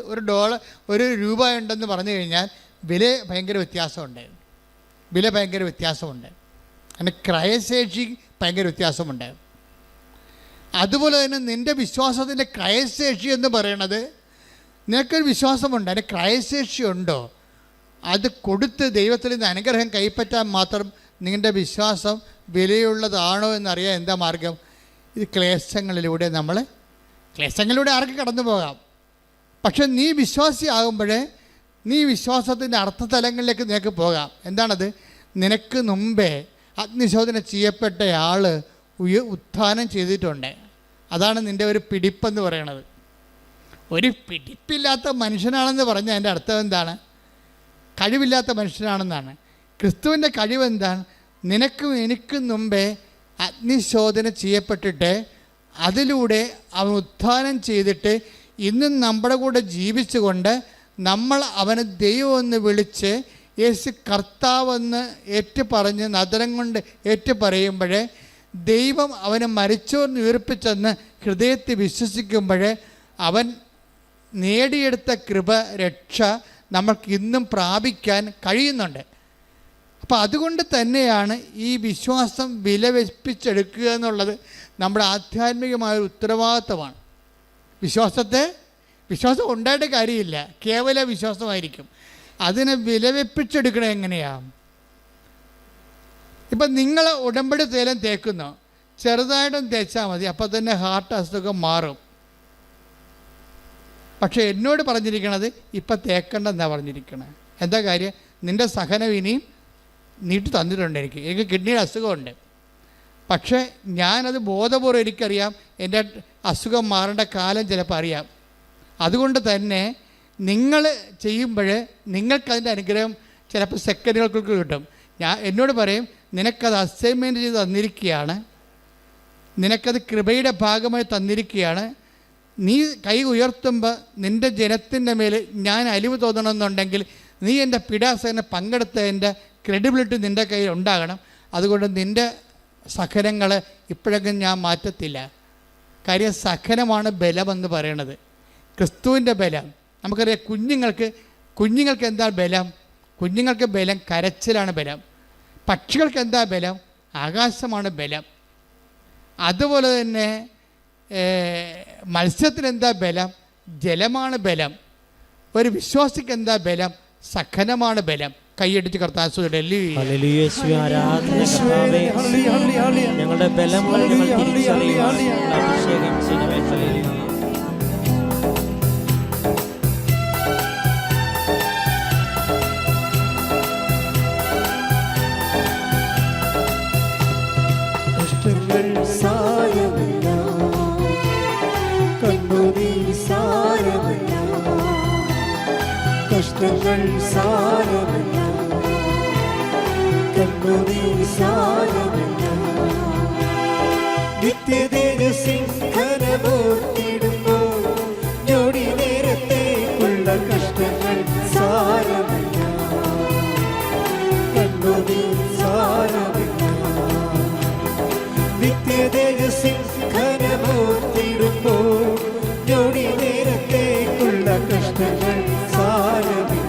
ഒരു രൂപ ഉണ്ടെന്ന് പറഞ്ഞു കഴിഞ്ഞാൽ വില ഭയങ്കര വ്യത്യാസമുണ്ട്. അങ്ങനെ ക്രയശേഷി ഭയങ്കര വ്യത്യാസമുണ്ട്. അതുപോലെ തന്നെ നിൻ്റെ വിശ്വാസത്തിൻ്റെ ക്രയശേഷി എന്ന് പറയുന്നത്, നിനക്കൊരു വിശ്വാസമുണ്ട്, അതിന് ക്രയശേഷി ഉണ്ടോ? അത് കൊടുത്ത് ദൈവത്തിൽ നിന്ന് അനുഗ്രഹം കൈപ്പറ്റാൻ മാത്രം നിങ്ങളുടെ വിശ്വാസം വിലയുള്ളതാണോ എന്നറിയാൻ എന്താ മാർഗം? ഇത് ക്ലേശങ്ങളിലൂടെ ആർക്ക് കടന്നു പോകാം. പക്ഷെ നീ വിശ്വാസിയാകുമ്പോഴേ നീ വിശ്വാസത്തിൻ്റെ അർത്ഥതലങ്ങളിലേക്ക് നിനക്ക് പോകാം. എന്താണത്? നിനക്ക് മുമ്പേ അഗ്നിശോധന ചെയ്യപ്പെട്ട ആൾ ഉത്ഥാനം ചെയ്തിട്ടുണ്ട്. അതാണ് നിൻ്റെ ഒരു പിടിപ്പെന്ന് പറയണത്. ഒരു പിടിപ്പില്ലാത്ത മനുഷ്യനാണെന്ന് പറഞ്ഞാൽ അതിൻ്റെ അർത്ഥം എന്താണ്? കഴിവില്ലാത്ത മനുഷ്യനാണെന്നാണ്. ക്രിസ്തുവിൻ്റെ കഴിവെന്താണ്? നിനക്കും എനിക്കും മുമ്പേ അഗ്നിശോധന ചെയ്യപ്പെട്ടിട്ട് അതിലൂടെ അവൻ ഉത്ഥാനം ചെയ്തിട്ട് ഇന്നും നമ്മുടെ കൂടെ ജീവിച്ചുകൊണ്ട് നമ്മൾ അവനെ ദൈവമെന്ന് വിളിച്ച് യേശു കർത്താവെന്ന് ഏറ്റുപറഞ്ഞ് നദരം കൊണ്ട് ഏറ്റുപറയുമ്പോഴേ ദൈവം അവനെ മരിച്ചോർന്ന് ഉയർപ്പിച്ചെന്ന് ഹൃദയത്തിൽ വിശ്വസിക്കുമ്പോഴേ അവൻ നേടിയെടുത്ത കൃപ, രക്ഷ നമുക്ക് ഇന്നും പ്രാപിക്കാൻ കഴിയുന്നുണ്ട്. അപ്പോൾ അതുകൊണ്ട് തന്നെയാണ് ഈ വിശ്വാസം വിലവെപ്പിച്ചെടുക്കുക എന്നുള്ളത് നമ്മുടെ ആധ്യാത്മികമായ ഉത്തരവാദിത്തമാണ്. വിശ്വാസം ഉണ്ടായിട്ട് കാര്യമില്ല, കേവല വിശ്വാസമായിരിക്കും. അതിനെ വിലവെപ്പിച്ചെടുക്കണം എങ്ങനെയാണ്? ഇപ്പം നിങ്ങൾ ഉടമ്പടി തേലം തേക്കുന്നു, ചെറുതായിട്ടും തേച്ചാൽ മതി, അപ്പോൾ തന്നെ ഹാർട്ട് അസുഖം മാറും. പക്ഷേ എന്നോട് പറഞ്ഞിരിക്കണത് ഇപ്പം തേക്കണ്ടെന്നാണ് പറഞ്ഞിരിക്കണത്. എന്താ കാര്യം? നിൻ്റെ സഹനം ഇനിയും നീട്ടി തന്നിട്ടുണ്ട്. എനിക്ക് കിഡ്നിയുടെ അസുഖമുണ്ട്, പക്ഷേ ഞാനത് ബോധപൂർവ്വം എനിക്കറിയാം എൻ്റെ അസുഖം മാറേണ്ട കാലം ചിലപ്പോൾ അറിയാം. അതുകൊണ്ട് തന്നെ നിങ്ങൾ ചെയ്യുമ്പോൾ നിങ്ങൾക്കതിൻ്റെ അനുഗ്രഹം ചിലപ്പോൾ സെക്കൻഡുകൾക്ക് കിട്ടും. എന്നോട് പറയും, നിനക്കത് അസൈൻമെൻറ്റ് ചെയ്ത് തന്നിരിക്കുകയാണ്, നിനക്കത് കൃപയുടെ ഭാഗമായി തന്നിരിക്കുകയാണ്. നീ കൈ ഉയർത്തുമ്പോൾ നിൻ്റെ ജനത്തിൻ്റെ മേൽ ഞാൻ അലിവ് തോന്നണമെന്നുണ്ടെങ്കിൽ നീ എൻ്റെ പിടാസനെ പങ്കെടുത്തതിൻ്റെ ക്രെഡിബിലിറ്റി നിൻ്റെ കയ്യിൽ ഉണ്ടാകണം. അതുകൊണ്ട് നിൻ്റെ സഹനങ്ങൾ ഇപ്പോഴെങ്കിലും ഞാൻ മാറ്റത്തില്ല. കാര്യം സഹനമാണ് ബലമെന്ന് പറയണത്, ക്രിസ്തുവിൻ്റെ ബലം. നമുക്കറിയാം കുഞ്ഞുങ്ങൾക്ക് എന്താ ബലം? കുഞ്ഞുങ്ങൾക്ക് ബലം കരച്ചിലാണ് ബലം. പക്ഷികൾക്ക് എന്താ ബലം? ആകാശമാണ് ബലം. അതുപോലെ തന്നെ മത്സ്യത്തിന് എന്താ ബലം? ജലമാണ് ബലം. ഒരു വിശ്വാസിക്ക് എന്താ ബലം? സഹനമാണ് ബലം. കൈയടിച്ച് കർത്താവ് ഞങ്ങളുടെ ബലങ്ങൾ ഞങ്ങൾ തിരിച്ചറിയുവാൻ അഭിഷേകം ചെയ്യണമേ. കഷ്ടങ്ങൾ സാരമില്ല, കണ്ണുനീർ സാരമില്ല, നിത്യതേജസ്സിൻ ഘനമോർത്തിടുമ്പോൾ ഞൊടി നേരത്തേക്കുള്ള കഷ്ടങ്ങൾ സാരമില്ല, കണ്ണുനീർ സാരമില്ല, നിത്യതേജസ്സിൻ ഘനമോർത്തിടുമ്പോൾ ഞൊടി നേരത്തേക്കുള്ള കഷ്ടങ്ങൾ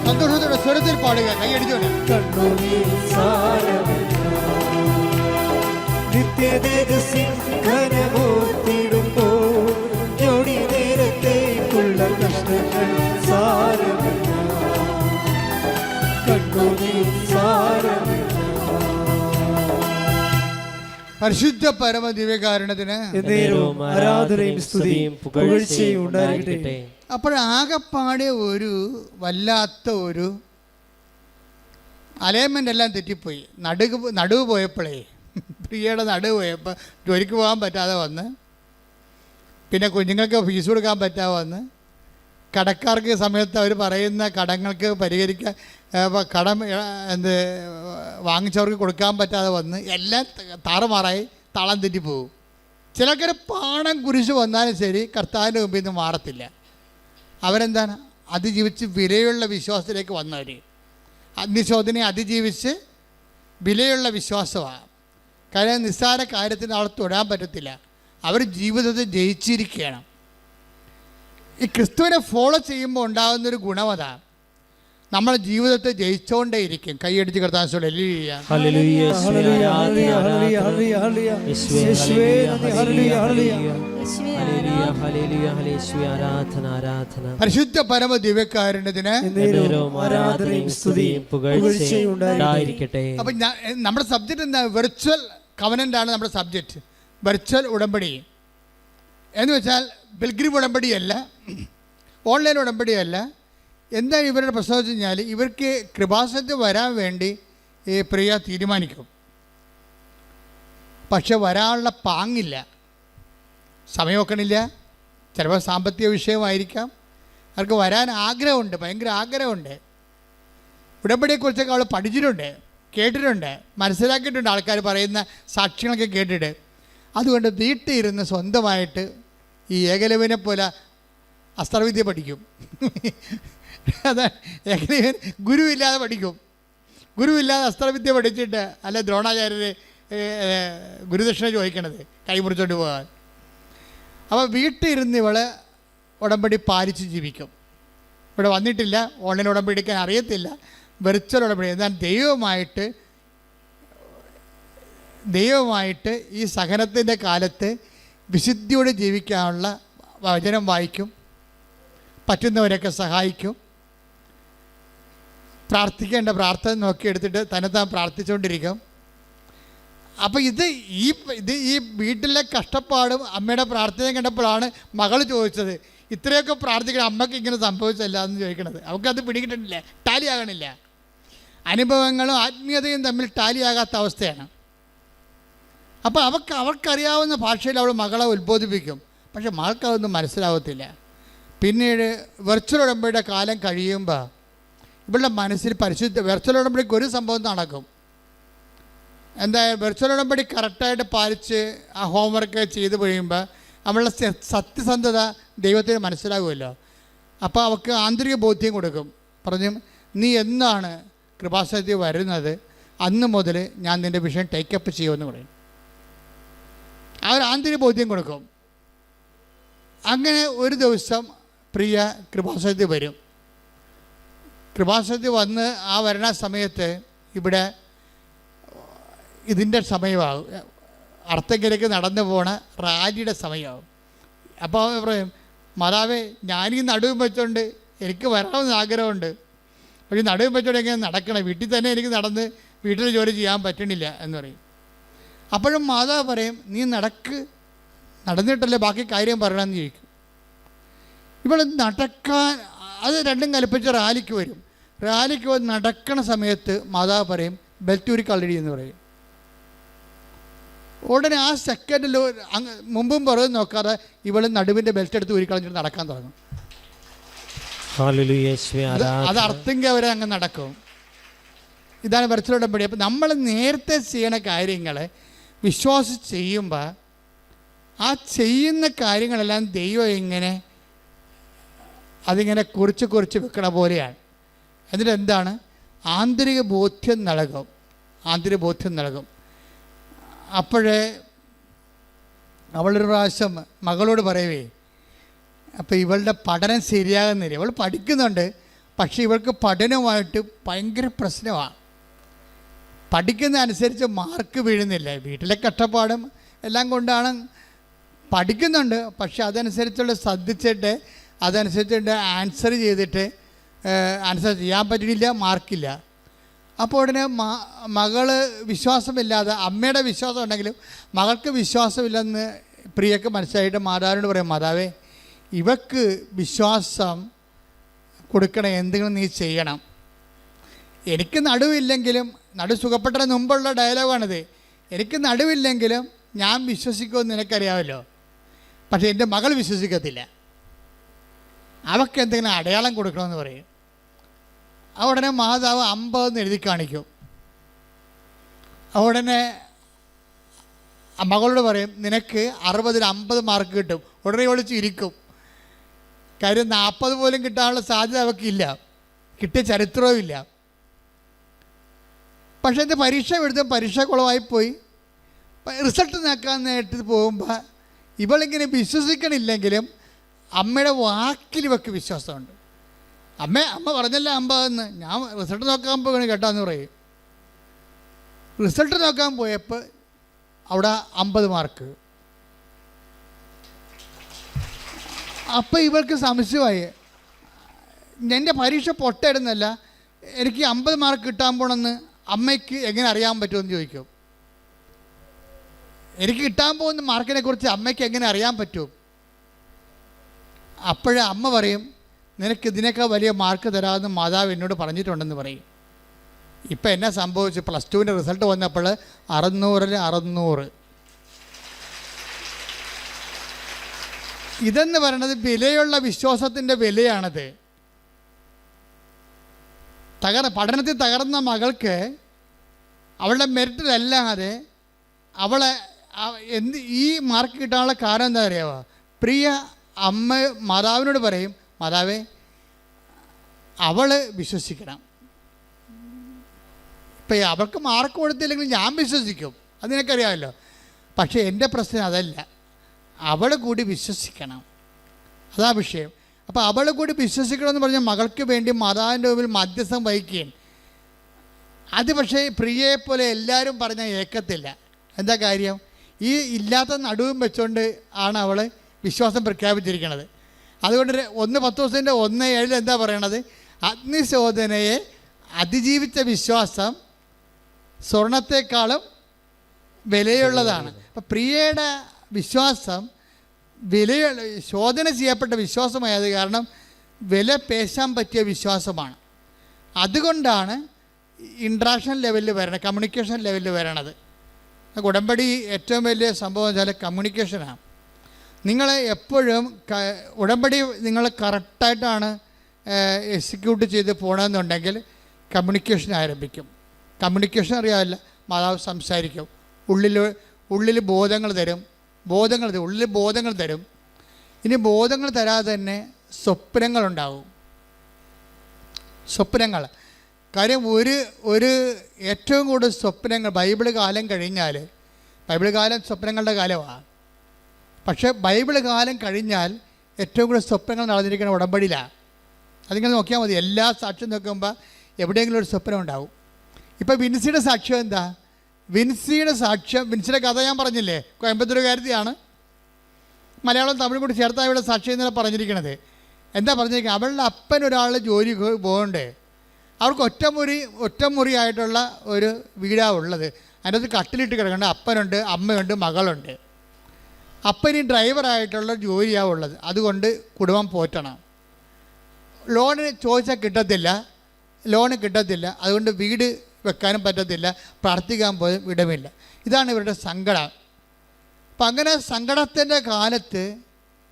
സന്തോഷത്തോടെ സ്വരത്തിൽ പാടുക, കൈയടിച്ചോടെ. കണ്ണുനീർ സാരമില്ല, നിത്യതേജസ്സിൻ ഘനമോർത്തിടുമ്പോൾ ഞൊടി നേരത്തേക്കുള്ള കഷ്ടങ്ങൾ സാരമില്ല, കണ്ണുനീർ സാരമില്ല. പരിശുദ്ധ പരമ ദിവ്യകാരുണ്യത്തിന് ആരാധനയും സ്തുതിയും പുകഴ്ചയും ഉണ്ടായിരിക്കട്ടെ. അപ്പോഴാകപ്പാടെ ഒരു വല്ലാത്ത ഒരു അലൈൻമെൻ്റ് എല്ലാം തെറ്റിപ്പോയി. നടുവ് പോയപ്പോഴേ പ്രിയയുടെ നടുവ് ഇപ്പോൾ ജോലിക്ക് പോകാൻ പറ്റാതെ വന്ന്, പിന്നെ കുഞ്ഞുങ്ങൾക്ക് ഫീസ് കൊടുക്കാൻ പറ്റാതെ വന്ന്, കടക്കാർക്ക് സമയത്ത് അവർ പറയുന്ന കടങ്ങൾക്ക് പരിഹരിക്കാൻ കടം വാങ്ങിച്ചവർക്ക് കൊടുക്കാൻ പറ്റാതെ വന്ന് എല്ലാം താറുമാറായി താളം തെറ്റിപ്പോവും. ചിലക്കൊരു പാണം കുരിശ് വന്നാലും ശരി കർത്താവിൻ്റെ മുമ്പിൽ നിന്ന് മാറത്തില്ല. അവരെന്താണ്? അതിജീവിച്ച് വിലയുള്ള വിശ്വാസത്തിലേക്ക് വന്നവർ. അഗ്നിശോധനയെ അതിജീവിച്ച് വിലയുള്ള വിശ്വാസമാണ്. കാര്യം നിസ്സാര കാര്യത്തിന് അവൾ തൊടാൻ പറ്റത്തില്ല. അവർ ജീവിതത്തിൽ ജയിച്ചിരിക്കുകയാണ്. ഈ ക്രിസ്തുവിനെ ഫോളോ ചെയ്യുമ്പോൾ ഉണ്ടാകുന്നൊരു ഗുണം അതാണ്, നമ്മുടെ ജീവിതത്തെ ജയിച്ചുകൊണ്ടേ ഇരിക്കും. കൈയടിച്ച് കർത്താൻ പരിശുദ്ധ പരമ ദിവ്യകാരുണ്യത്തിന്. അപ്പൊ നമ്മുടെ സബ്ജക്റ്റ് എന്താ? വെർച്വൽ കവനന്റ് ആണ് നമ്മുടെ സബ്ജക്റ്റ്. വെർച്വൽ ഉടമ്പടി എന്ന് വെച്ചാൽ പിൽഗ്രിം ഉടമ്പടിയല്ല, ഓൺലൈൻ ഉടമ്പടിയല്ല. എന്താ ഇവരുടെ പ്രശ്നം വെച്ച് കഴിഞ്ഞാൽ, ഇവർക്ക് കൃപാസനത്തിൽ വരാൻ വേണ്ടി ഈ പ്രിയ തീരുമാനിക്കും, പക്ഷെ വരാനുള്ള പാങ്ങില്ല, സമയം വെക്കണില്ല. ചിലപ്പോൾ സാമ്പത്തിക വിഷയമായിരിക്കാം. അവർക്ക് വരാൻ ആഗ്രഹമുണ്ട്, ഭയങ്കര ആഗ്രഹമുണ്ട്. ഉടമ്പടിയെക്കുറിച്ചൊക്കെ അവൾ പഠിച്ചിട്ടുണ്ട്, കേട്ടിട്ടുണ്ട്, മനസ്സിലാക്കിയിട്ടുണ്ട്, ആൾക്കാർ പറയുന്ന സാക്ഷ്യങ്ങളൊക്കെ കേട്ടിട്ട്. അതുകൊണ്ട് വീട്ടിൽ ഇരുന്ന് സ്വന്തമായിട്ട് ഈ ഏകലവ്യനെ പോലെ അസ്ത്രവിദ്യ പഠിക്കും. അതാ ഏകലവ്യൻ ഗുരുവില്ലാതെ പഠിക്കും. ഗുരുവില്ലാതെ അസ്ത്രവിദ്യ പഠിച്ചിട്ട് അല്ല ദ്രോണാചാര്യർ ഗുരുദക്ഷിണ ചോദിക്കണത് കൈമുറിച്ചോണ്ട് പോകാൻ. അപ്പോൾ വീട്ടിൽ ഇരുന്ന് ഇവള് ഉടമ്പടി പാലിച്ച് ജീവിക്കും. ഇവിടെ വന്നിട്ടില്ല, ഓൺലൈൻ ഉടമ്പടി എടുക്കാൻ അറിയത്തില്ല, വെർച്വൽ ഉടമ്പടി. എന്നാൽ ദൈവമായിട്ട് ഈ സഹനത്തിൻ്റെ കാലത്ത് വിശുദ്ധിയോടെ ജീവിക്കാനുള്ള വചനം വായിക്കും, പറ്റുന്നവരൊക്കെ സഹായിക്കും, പ്രാർത്ഥിക്കേണ്ട പ്രാർത്ഥന നോക്കിയെടുത്തിട്ട് തന്നെത്താൻ പ്രാർത്ഥിച്ചുകൊണ്ടിരിക്കും. അപ്പോൾ ഇത് ഈ വീട്ടിലെ കഷ്ടപ്പാടും അമ്മയുടെ പ്രാർത്ഥനയും കണ്ടപ്പോഴാണ് മകൾ ചോദിച്ചത്, ഇത്രയൊക്കെ പ്രാർത്ഥിക്കണം അമ്മയ്ക്ക് ഇങ്ങനെ സംഭവിച്ചല്ല എന്ന് ചോദിക്കണത്. അവൾക്കത് പിടികിട്ടിട്ടില്ല, ടാലിയാകണില്ല. അനുഭവങ്ങളും ആത്മീയതയും തമ്മിൽ ടാലിയാകാത്ത അവസ്ഥയാണ്. അപ്പോൾ അവർക്കറിയാവുന്ന ഭാഷയിൽ അവൾ മകളെ ഉത്ബോധിപ്പിക്കും, പക്ഷെ മകൾക്കതൊന്നും മനസ്സിലാവത്തില്ല. പിന്നീട് വെർച്വൽ ഉടമ്പടിയുടെ കാലം കഴിയുമ്പോൾ ഇവളുടെ മനസ്സിൽ വെർച്വൽ ഉടമ്പടിക്ക് ഒരു സംഭവം നടക്കും. എന്താ, വെർച്വൽ ഉടമ്പടി കറക്റ്റായിട്ട് പാലിച്ച് ആ ഹോംവർക്ക് ചെയ്ത് കഴിയുമ്പോൾ അവളുടെ സത്യസന്ധത ദൈവത്തിന് മനസ്സിലാകുമല്ലോ. അപ്പോൾ അവൾക്ക് ആന്തരിക ബോധ്യം കൊടുക്കും. പറഞ്ഞു, നീ എന്നാണ് കൃപാസനത്തിൽ വരുന്നത് അന്ന് മുതൽ ഞാൻ നിൻ്റെ വിഷയം ടേക്കപ്പ് ചെയ്യുമെന്ന് പറയും. ആ ഒരു ആന്തരിക ബോധ്യം കൊടുക്കും. അങ്ങനെ ഒരു ദിവസം പ്രിയ കൃപാസനത്തിൽ വരും. കൃപാസനത്തിൽ വന്ന് ആ വരണ സമയത്ത് ഇവിടെ ഇതിൻ്റെ സമയമാകും, അർത്തങ്കിലേക്ക് നടന്നു പോണ റാലിയുടെ സമയമാകും. അപ്പോൾ പറയും, മാതാവേ ഞാനീ നടുവും വെച്ചോണ്ട് എനിക്ക് വരാമെന്ന് ആഗ്രഹമുണ്ട്, പക്ഷേ നടുവും വെച്ചോണ്ട് എങ്ങനെ നടക്കണം, വീട്ടിൽ തന്നെ എനിക്ക് വീട്ടിൽ ജോലി ചെയ്യാൻ പറ്റണില്ല എന്ന് പറയും. അപ്പോഴും മാതാവ് പറയും, നീ നടന്നിട്ടല്ലേ ബാക്കി കാര്യം പറയണമെന്ന് ചോദിക്കും. ഇവിടെ നടക്കാൻ അത് രണ്ടും കൽപ്പിച്ച് റാലിക്ക് വരും. റാലിക്ക് വന്ന് നടക്കണ സമയത്ത് മാതാവ് പറയും, ബെൽറ്റ് ഊരി കളടി എന്ന് പറയും. ഉടനെ ആ സെക്കൻഡിൽ മുമ്പും പുറകും നോക്കാതെ ഇവൾ നടുവിൻ്റെ ബെൽറ്റ് എടുത്ത് ഊരി കളഞ്ഞിട്ട് നടക്കാൻ തുടങ്ങും. അത് അർത്ഥെങ്കിൽ അവരെ അങ്ങ് നടക്കും. ഇതാണ് വെർച്വൽ ഉടമ്പടി. അപ്പം നമ്മൾ നേരത്തെ ചെയ്യണ കാര്യങ്ങൾ വിശ്വാസിച്ച് ചെയ്യുമ്പോൾ ആ ചെയ്യുന്ന കാര്യങ്ങളെല്ലാം ദൈവം അതിങ്ങനെ കുറിച്ച് വെക്കണ പോലെയാണ്. എന്നിട്ട് എന്താണ്, ആന്തരിക ബോധ്യം നൽകും. അപ്പോഴേ അവളൊരു പ്രാവശ്യം മകളോട് പറയവേ, അപ്പോൾ ഇവളുടെ പഠനം ശരിയാകുന്നില്ല. ഇവൾ പഠിക്കുന്നുണ്ട്, പക്ഷേ ഇവൾക്ക് പഠനവുമായിട്ട് ഭയങ്കര പ്രശ്നമാണ്. പഠിക്കുന്ന അനുസരിച്ച് മാർക്ക് വീഴുന്നില്ല. വീട്ടിലെ കഷ്ടപ്പാടും എല്ലാം കൊണ്ടാണ് പഠിക്കുന്നുണ്ട്, പക്ഷെ അതനുസരിച്ചുള്ള ശ്രദ്ധിച്ചിട്ട് അതനുസരിച്ചിട്ട് ആൻസർ ചെയ്തിട്ട് ആൻസർ ചെയ്യാൻ പറ്റുന്നില്ല, മാർക്കില്ല. അപ്പോൾ ഉടനെ മകള് വിശ്വാസമില്ലാതെ, അമ്മയുടെ വിശ്വാസം ഉണ്ടെങ്കിലും മകൾക്ക് വിശ്വാസമില്ലെന്ന് പ്രിയക്ക് മനസ്സിലായിട്ട് മാതാവിനോട് പറയും, മാതാവേ ഇവക്ക് വിശ്വാസം കൊടുക്കണം, എന്തെങ്കിലും നീ ചെയ്യണം. എനിക്ക് നടുവില്ലെങ്കിലും, നടു സുഖപ്പെട്ടതിന് മുമ്പുള്ള ഡയലോഗാണിത്, എനിക്ക് നടുവില്ലെങ്കിലും ഞാൻ വിശ്വസിക്കുമെന്ന് നിനക്കറിയാമല്ലോ, പക്ഷേ എൻ്റെ മകൾ വിശ്വസിക്കത്തില്ല. അവൾക്ക് എന്തെങ്കിലും അടയാളം കൊടുക്കണമെന്ന് പറയും. ഉടനെ മാതാവ് 50 എഴുതി കാണിക്കും. ഉടനെ മകളോട് പറയും, നിനക്ക് 60-ൽ 50 മാർക്ക് കിട്ടും. ഉടനെ ഒളിച്ച് ഇരിക്കും. കാര്യം 40 പോലും കിട്ടാനുള്ള സാധ്യത അവൾക്കില്ല, കിട്ടിയ ചരിത്രവും ഇല്ല. പക്ഷേ ഇത് പരീക്ഷ എഴുതും, പരീക്ഷ കുളമായിപ്പോയി. റിസൾട്ട് നോക്കാൻ നേരിട്ട് പോകുമ്പോൾ ഇവളിങ്ങനെ വിശ്വസിക്കണില്ലെങ്കിലും അമ്മയുടെ വാക്കിൽ ഇവൾക്ക് വിശ്വാസമുണ്ട്. അമ്മ പറഞ്ഞല്ല 50 ഞാൻ റിസൾട്ട് നോക്കാൻ പോകണം കേട്ടാന്ന് പറയും. റിസൾട്ട് നോക്കാൻ പോയപ്പോൾ അവിടെ 50 മാർക്ക്. അപ്പോൾ ഇവൾക്ക് സംശയമായി, എൻ്റെ പരീക്ഷ പൊട്ടയിടുന്നല്ല, എനിക്ക് 50 മാർക്ക് കിട്ടാൻ പോകണമെന്ന് അമ്മയ്ക്ക് എങ്ങനെ അറിയാൻ പറ്റുമെന്ന് ചോദിക്കും. എനിക്ക് കിട്ടാൻ പോകുന്ന മാർക്കിനെ കുറിച്ച് അമ്മയ്ക്ക് എങ്ങനെ അറിയാൻ പറ്റും? അപ്പോഴേ അമ്മ പറയും, നിനക്ക് ഇതിനേക്കാൾ വലിയ മാർക്ക് തരാമെന്ന് മാതാവ് എന്നോട് പറഞ്ഞിട്ടുണ്ടെന്ന് പറയും. ഇപ്പം എന്നാ സംഭവിച്ചു? +2 റിസൾട്ട് വന്നപ്പോൾ 600-ൽ 600. ഇതെന്ന് പറയുന്നത് വിലയുള്ള വിശ്വാസത്തിൻ്റെ വിലയാണത്. പഠനത്തിൽ തകർന്ന മകൾക്ക് അവളുടെ മെറിറ്റിലല്ലാതെ അവളെ ഈ മാർക്ക് കിട്ടാനുള്ള കാരണം എന്താ അറിയാമോ? പ്രിയ അമ്മ മാതാവിനോട് പറയും, മാതാവേ അവൾ വിശ്വസിക്കണം. ഇപ്പം അവൾക്ക് മാർക്ക് കൊടുത്തില്ലെങ്കിൽ ഞാൻ വിശ്വസിക്കും, അത് നിനക്കറിയാമല്ലോ. പക്ഷേ എൻ്റെ പ്രശ്നം അതല്ല, അവൾ കൂടി വിശ്വസിക്കണം, അതാ വിഷയം. അപ്പോൾ അവൾ കൂടി വിശ്വസിക്കണമെന്ന് പറഞ്ഞാൽ മകൾക്ക് വേണ്ടി മാതാവിൻ്റെ മുമ്പിൽ മധ്യസ്ഥം വഹിക്കുകയും. അത് പക്ഷേ പ്രിയയെപ്പോലെ എല്ലാവരും പറഞ്ഞാൽ ഏക്കത്തില്ല. എന്താ കാര്യം? ഈ ഇല്ലാത്ത നടുവും വെച്ചുകൊണ്ട് ആണ് അവൾ വിശ്വാസം പ്രഖ്യാപിച്ചിരിക്കുന്നത്. അതുകൊണ്ട് 1-10 എന്താ പറയണത്? അഗ്നിശോധനയെ അതിജീവിച്ച വിശ്വാസം സ്വർണത്തെക്കാളും വിലയുള്ളതാണ്. അപ്പം പ്രിയയുടെ വിശ്വാസം ശോധന ചെയ്യപ്പെട്ട വിശ്വാസമായത് കാരണം വില പേശാൻ പറ്റിയ വിശ്വാസമാണ്. അതുകൊണ്ടാണ് ഇൻട്രാക്ഷൻ ലെവലിൽ വരണം, കമ്മ്യൂണിക്കേഷൻ ലെവലിൽ വരണത്. ഉടമ്പടി ഏറ്റവും വലിയ സംഭവം വെച്ചാൽ കമ്മ്യൂണിക്കേഷനാണ്. നിങ്ങൾ എപ്പോഴും ഉടമ്പടി നിങ്ങൾ കറക്റ്റായിട്ടാണ് എക്സിക്യൂട്ട് ചെയ്ത് പോകണമെന്നുണ്ടെങ്കിൽ കമ്മ്യൂണിക്കേഷൻ ആരംഭിക്കും. കമ്മ്യൂണിക്കേഷൻ അറിയാമല്ല, മാതാവ് സംസാരിക്കും, ഉള്ളിൽ ബോധങ്ങൾ തരും. ഉള്ളിൽ ബോധങ്ങൾ തരും. ഇനി ബോധങ്ങൾ തരാതെ തന്നെ സ്വപ്നങ്ങളുണ്ടാവും. സ്വപ്നങ്ങൾ കാര്യം ഒരു ഏറ്റവും കൂടുതൽ സ്വപ്നങ്ങൾ ബൈബിൾ കാലം കഴിഞ്ഞാൽ, ബൈബിൾ കാലം സ്വപ്നങ്ങളുടെ കാലമാണ്. പക്ഷേ ബൈബിൾ കാലം കഴിഞ്ഞാൽ ഏറ്റവും കൂടുതൽ സ്വപ്നങ്ങൾ നടന്നിരിക്കുന്ന ഉടമ്പടിയിലാണ്. അതിങ്ങനെ നോക്കിയാൽ മതി. എല്ലാ സാക്ഷ്യം നോക്കുമ്പോൾ എവിടെയെങ്കിലും ഒരു സ്വപ്നം ഉണ്ടാവും. ഇപ്പോൾ വിൻസിയുടെ സാക്ഷ്യം എന്താ? വിൻസിയുടെ കഥ ഞാൻ പറഞ്ഞില്ലേ, കോയമ്പത്തൂരുകാരത്തിയാണ്. മലയാളം തമിഴും കൂടി ചേർത്താണ് ഇവിടെ സാക്ഷ്യം ഇന്നലെ പറഞ്ഞിരിക്കണത്. എന്താ പറഞ്ഞിരിക്കുന്നത്? അവളുടെ അപ്പൻ ഒരാൾ ജോലി പോകണ്ടേ, അവർക്ക് ഒറ്റമുറി ആയിട്ടുള്ള ഒരു വീടാണ് ഉള്ളത്. അതിനകത്ത് കട്ടിലിട്ട് കിടക്കേണ്ട അപ്പനുണ്ട്, അമ്മയുണ്ട്, മകളുണ്ട്. അപ്പന് ഡ്രൈവറായിട്ടുള്ള ജോലിയാണ് ഉള്ളത്. അതുകൊണ്ട് കുടുംബം പോറ്റണം. ലോണ് ചോദിച്ചാൽ കിട്ടത്തില്ല. അതുകൊണ്ട് വീട് വെക്കാനും പറ്റത്തില്ല, പ്രാർത്ഥിക്കാൻ പോലും ഇടമില്ല. ഇതാണ് ഇവരുടെ സങ്കടം. അപ്പം അങ്ങനെ സങ്കടത്തിൻ്റെ കാലത്ത്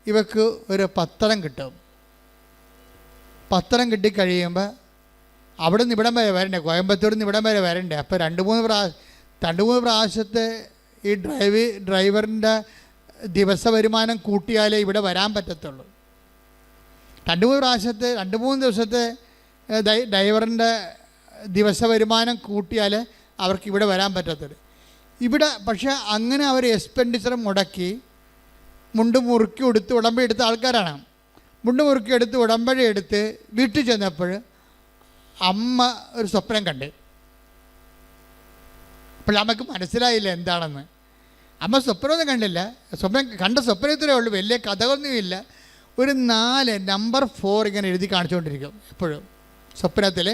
ഇവർക്ക് ഒരു പത്രം കിട്ടും. പത്രം കിട്ടിക്കഴിയുമ്പോൾ അവിടെ നിന്ന് ഇവിടം വരെ വരണ്ടേ, കോയമ്പത്തൂരിൽ നിന്ന് ഇവിടം വരെ വരണ്ടേ. അപ്പോൾ 2-3 പ്രാവശ്യത്തെ ഈ ഡ്രൈവറിൻ്റെ ദിവസ വരുമാനം കൂട്ടിയാലേ ഇവിടെ വരാൻ പറ്റത്തുള്ളൂ. 2-3 ദിവസത്തെ ഡ്രൈവറിൻ്റെ ദിവസ വരുമാനം കൂട്ടിയാൽ അവർക്ക് ഇവിടെ വരാൻ പറ്റത്തുള്ളൂ. ഇവിടെ പക്ഷേ അങ്ങനെ അവർ എക്സ്പെൻഡിച്ചർ മുടക്കി മുണ്ട് മുറുക്കി എടുത്ത് ഉടമ്പടി എടുത്ത ആൾക്കാരാണ്. മുണ്ട് മുറുക്കി എടുത്ത് ഉടമ്പടി എടുത്ത് വീട്ടിൽ ചെന്നപ്പോൾ അമ്മ ഒരു സ്വപ്നം കണ്ട്. അപ്പോൾ അമ്മക്ക് മനസ്സിലായില്ല എന്താണെന്ന്. അമ്മ സ്വപ്നമൊന്നും കണ്ടില്ല. സ്വപ്നത്തിലേ ഉള്ളൂ, വലിയ കഥകളൊന്നുമില്ല. ഒരു 4 നമ്പർ 4 ഇങ്ങനെ എഴുതി കാണിച്ചുകൊണ്ടിരിക്കും. എപ്പോഴും സ്വപ്നത്തിൽ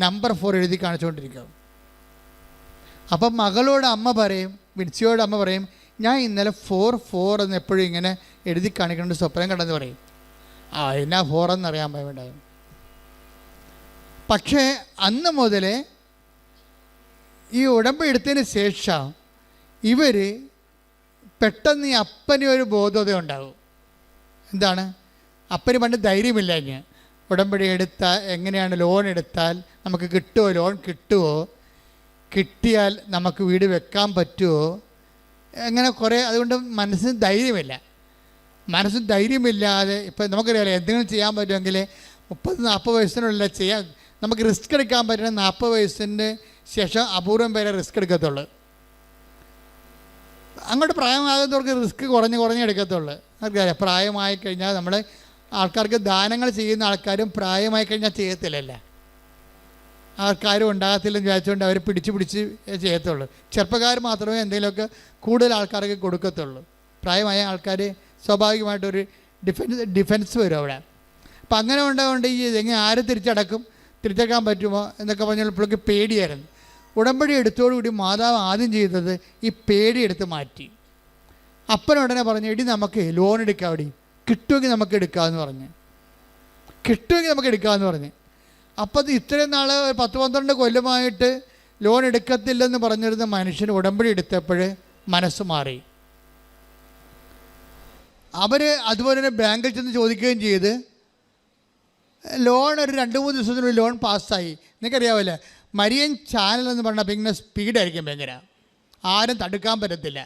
നമ്പർ 4 എഴുതി കാണിച്ചുകൊണ്ടിരിക്കും. അപ്പം മകളോട് അമ്മ പറയും, വിൻസിയോട് അമ്മ പറയും, ഞാൻ ഇന്നലെ 4 എന്ന് എപ്പോഴും ഇങ്ങനെ എഴുതി കാണിക്കേണ്ട സ്വപ്നം കണ്ടെന്ന് പറയും. എന്നാ 4 എന്നറിയാൻ വേണ്ടായും. പക്ഷേ അന്ന് മുതൽ ഈ ഉടമ്പടി എടുത്തതിന് ശേഷം ഇവർ പെട്ടെന്ന് ഈ അപ്പന് ഒരു ബോധത ഉണ്ടാകും. എന്താണ്? അപ്പന് പണ്ട് ധൈര്യമില്ല. ഞാൻ ഉടമ്പടി എടുത്താൽ എങ്ങനെയാണ്, ലോൺ എടുത്താൽ നമുക്ക് കിട്ടുമോ, ലോൺ കിട്ടുമോ, കിട്ടിയാൽ നമുക്ക് വീട് വെക്കാൻ പറ്റുമോ, അങ്ങനെ കുറേ. അതുകൊണ്ട് മനസ്സിന് ധൈര്യമില്ല. മനസ്സിന് ധൈര്യമില്ലാതെ ഇപ്പം നമുക്കറിയാമല്ലോ, എന്തെങ്കിലും ചെയ്യാൻ പറ്റുമെങ്കിൽ 30-40 വയസ്സിനുള്ളിൽ ചെയ്യാൻ നമുക്ക് റിസ്ക് എടുക്കാൻ പറ്റുന്ന 40 വയസ്സിൻ്റെ ശേഷം അപൂർവം പേരെ റിസ്ക് എടുക്കത്തുള്ളൂ. അങ്ങോട്ട് പ്രായമാകുന്നവർക്ക് റിസ്ക് കുറഞ്ഞ് എടുക്കത്തുള്ളൂ. നമുക്കറിയാം, പ്രായമായി കഴിഞ്ഞാൽ നമ്മൾ ആൾക്കാർക്ക് ദാനങ്ങൾ ചെയ്യുന്ന ആൾക്കാരും പ്രായമായി കഴിഞ്ഞാൽ ചെയ്യത്തില്ലല്ലേ, ആൾക്കാരും ഉണ്ടാകത്തില്ലെന്ന് വിചാരിച്ചുകൊണ്ട് അവർ പിടിച്ച് ചെയ്യത്തുള്ളൂ. ചെറുപ്പക്കാർ മാത്രമേ എന്തെങ്കിലുമൊക്കെ കൂടുതൽ ആൾക്കാർക്ക് കൊടുക്കത്തുള്ളൂ. പ്രായമായ ആൾക്കാർ സ്വാഭാവികമായിട്ടൊരു ഡിഫൻസ് വരും അവിടെ. അപ്പം അങ്ങനെ ഉണ്ടാകൊണ്ട് ഈ എങ്ങനെ ആര് തിരിച്ചടക്കാൻ പറ്റുമോ എന്നൊക്കെ പറഞ്ഞപ്പോഴേക്ക് പേടിയായിരുന്നു. ഉടമ്പടി എടുത്തോടുകൂടി മാതാവ് ആദ്യം ചെയ്തത് ഈ പേടി എടുത്ത് മാറ്റി. അപ്പനുടനെ പറഞ്ഞു, എടി നമുക്ക് ലോൺ എടുക്കാം, അവിടെ കിട്ടുമെങ്കിൽ നമുക്ക് എടുക്കാമെന്ന് പറഞ്ഞ്, അപ്പം അത് ഇത്രയും നാൾ 10-12 കൊല്ലമായിട്ട് ലോൺ എടുക്കത്തില്ലെന്ന് പറഞ്ഞിരുന്ന മനുഷ്യന് ഉടമ്പടി എടുത്തപ്പോൾ മനസ്സ് മാറി. അവർ അതുപോലെ തന്നെ ബാങ്കിൽ ചെന്ന് ചോദിക്കുകയും ചെയ്ത് ലോൺ ഒരു 2-3 ദിവസത്തിനുള്ളിൽ ലോൺ പാസ്സായി. നിങ്ങൾക്കറിയാമല്ലേ, മരിയൻ ചാനൽ എന്ന് പറഞ്ഞാൽ ഭയങ്കര സ്പീഡായിരിക്കും, ഭയങ്കര ആരും തടുക്കാൻ പറ്റത്തില്ല.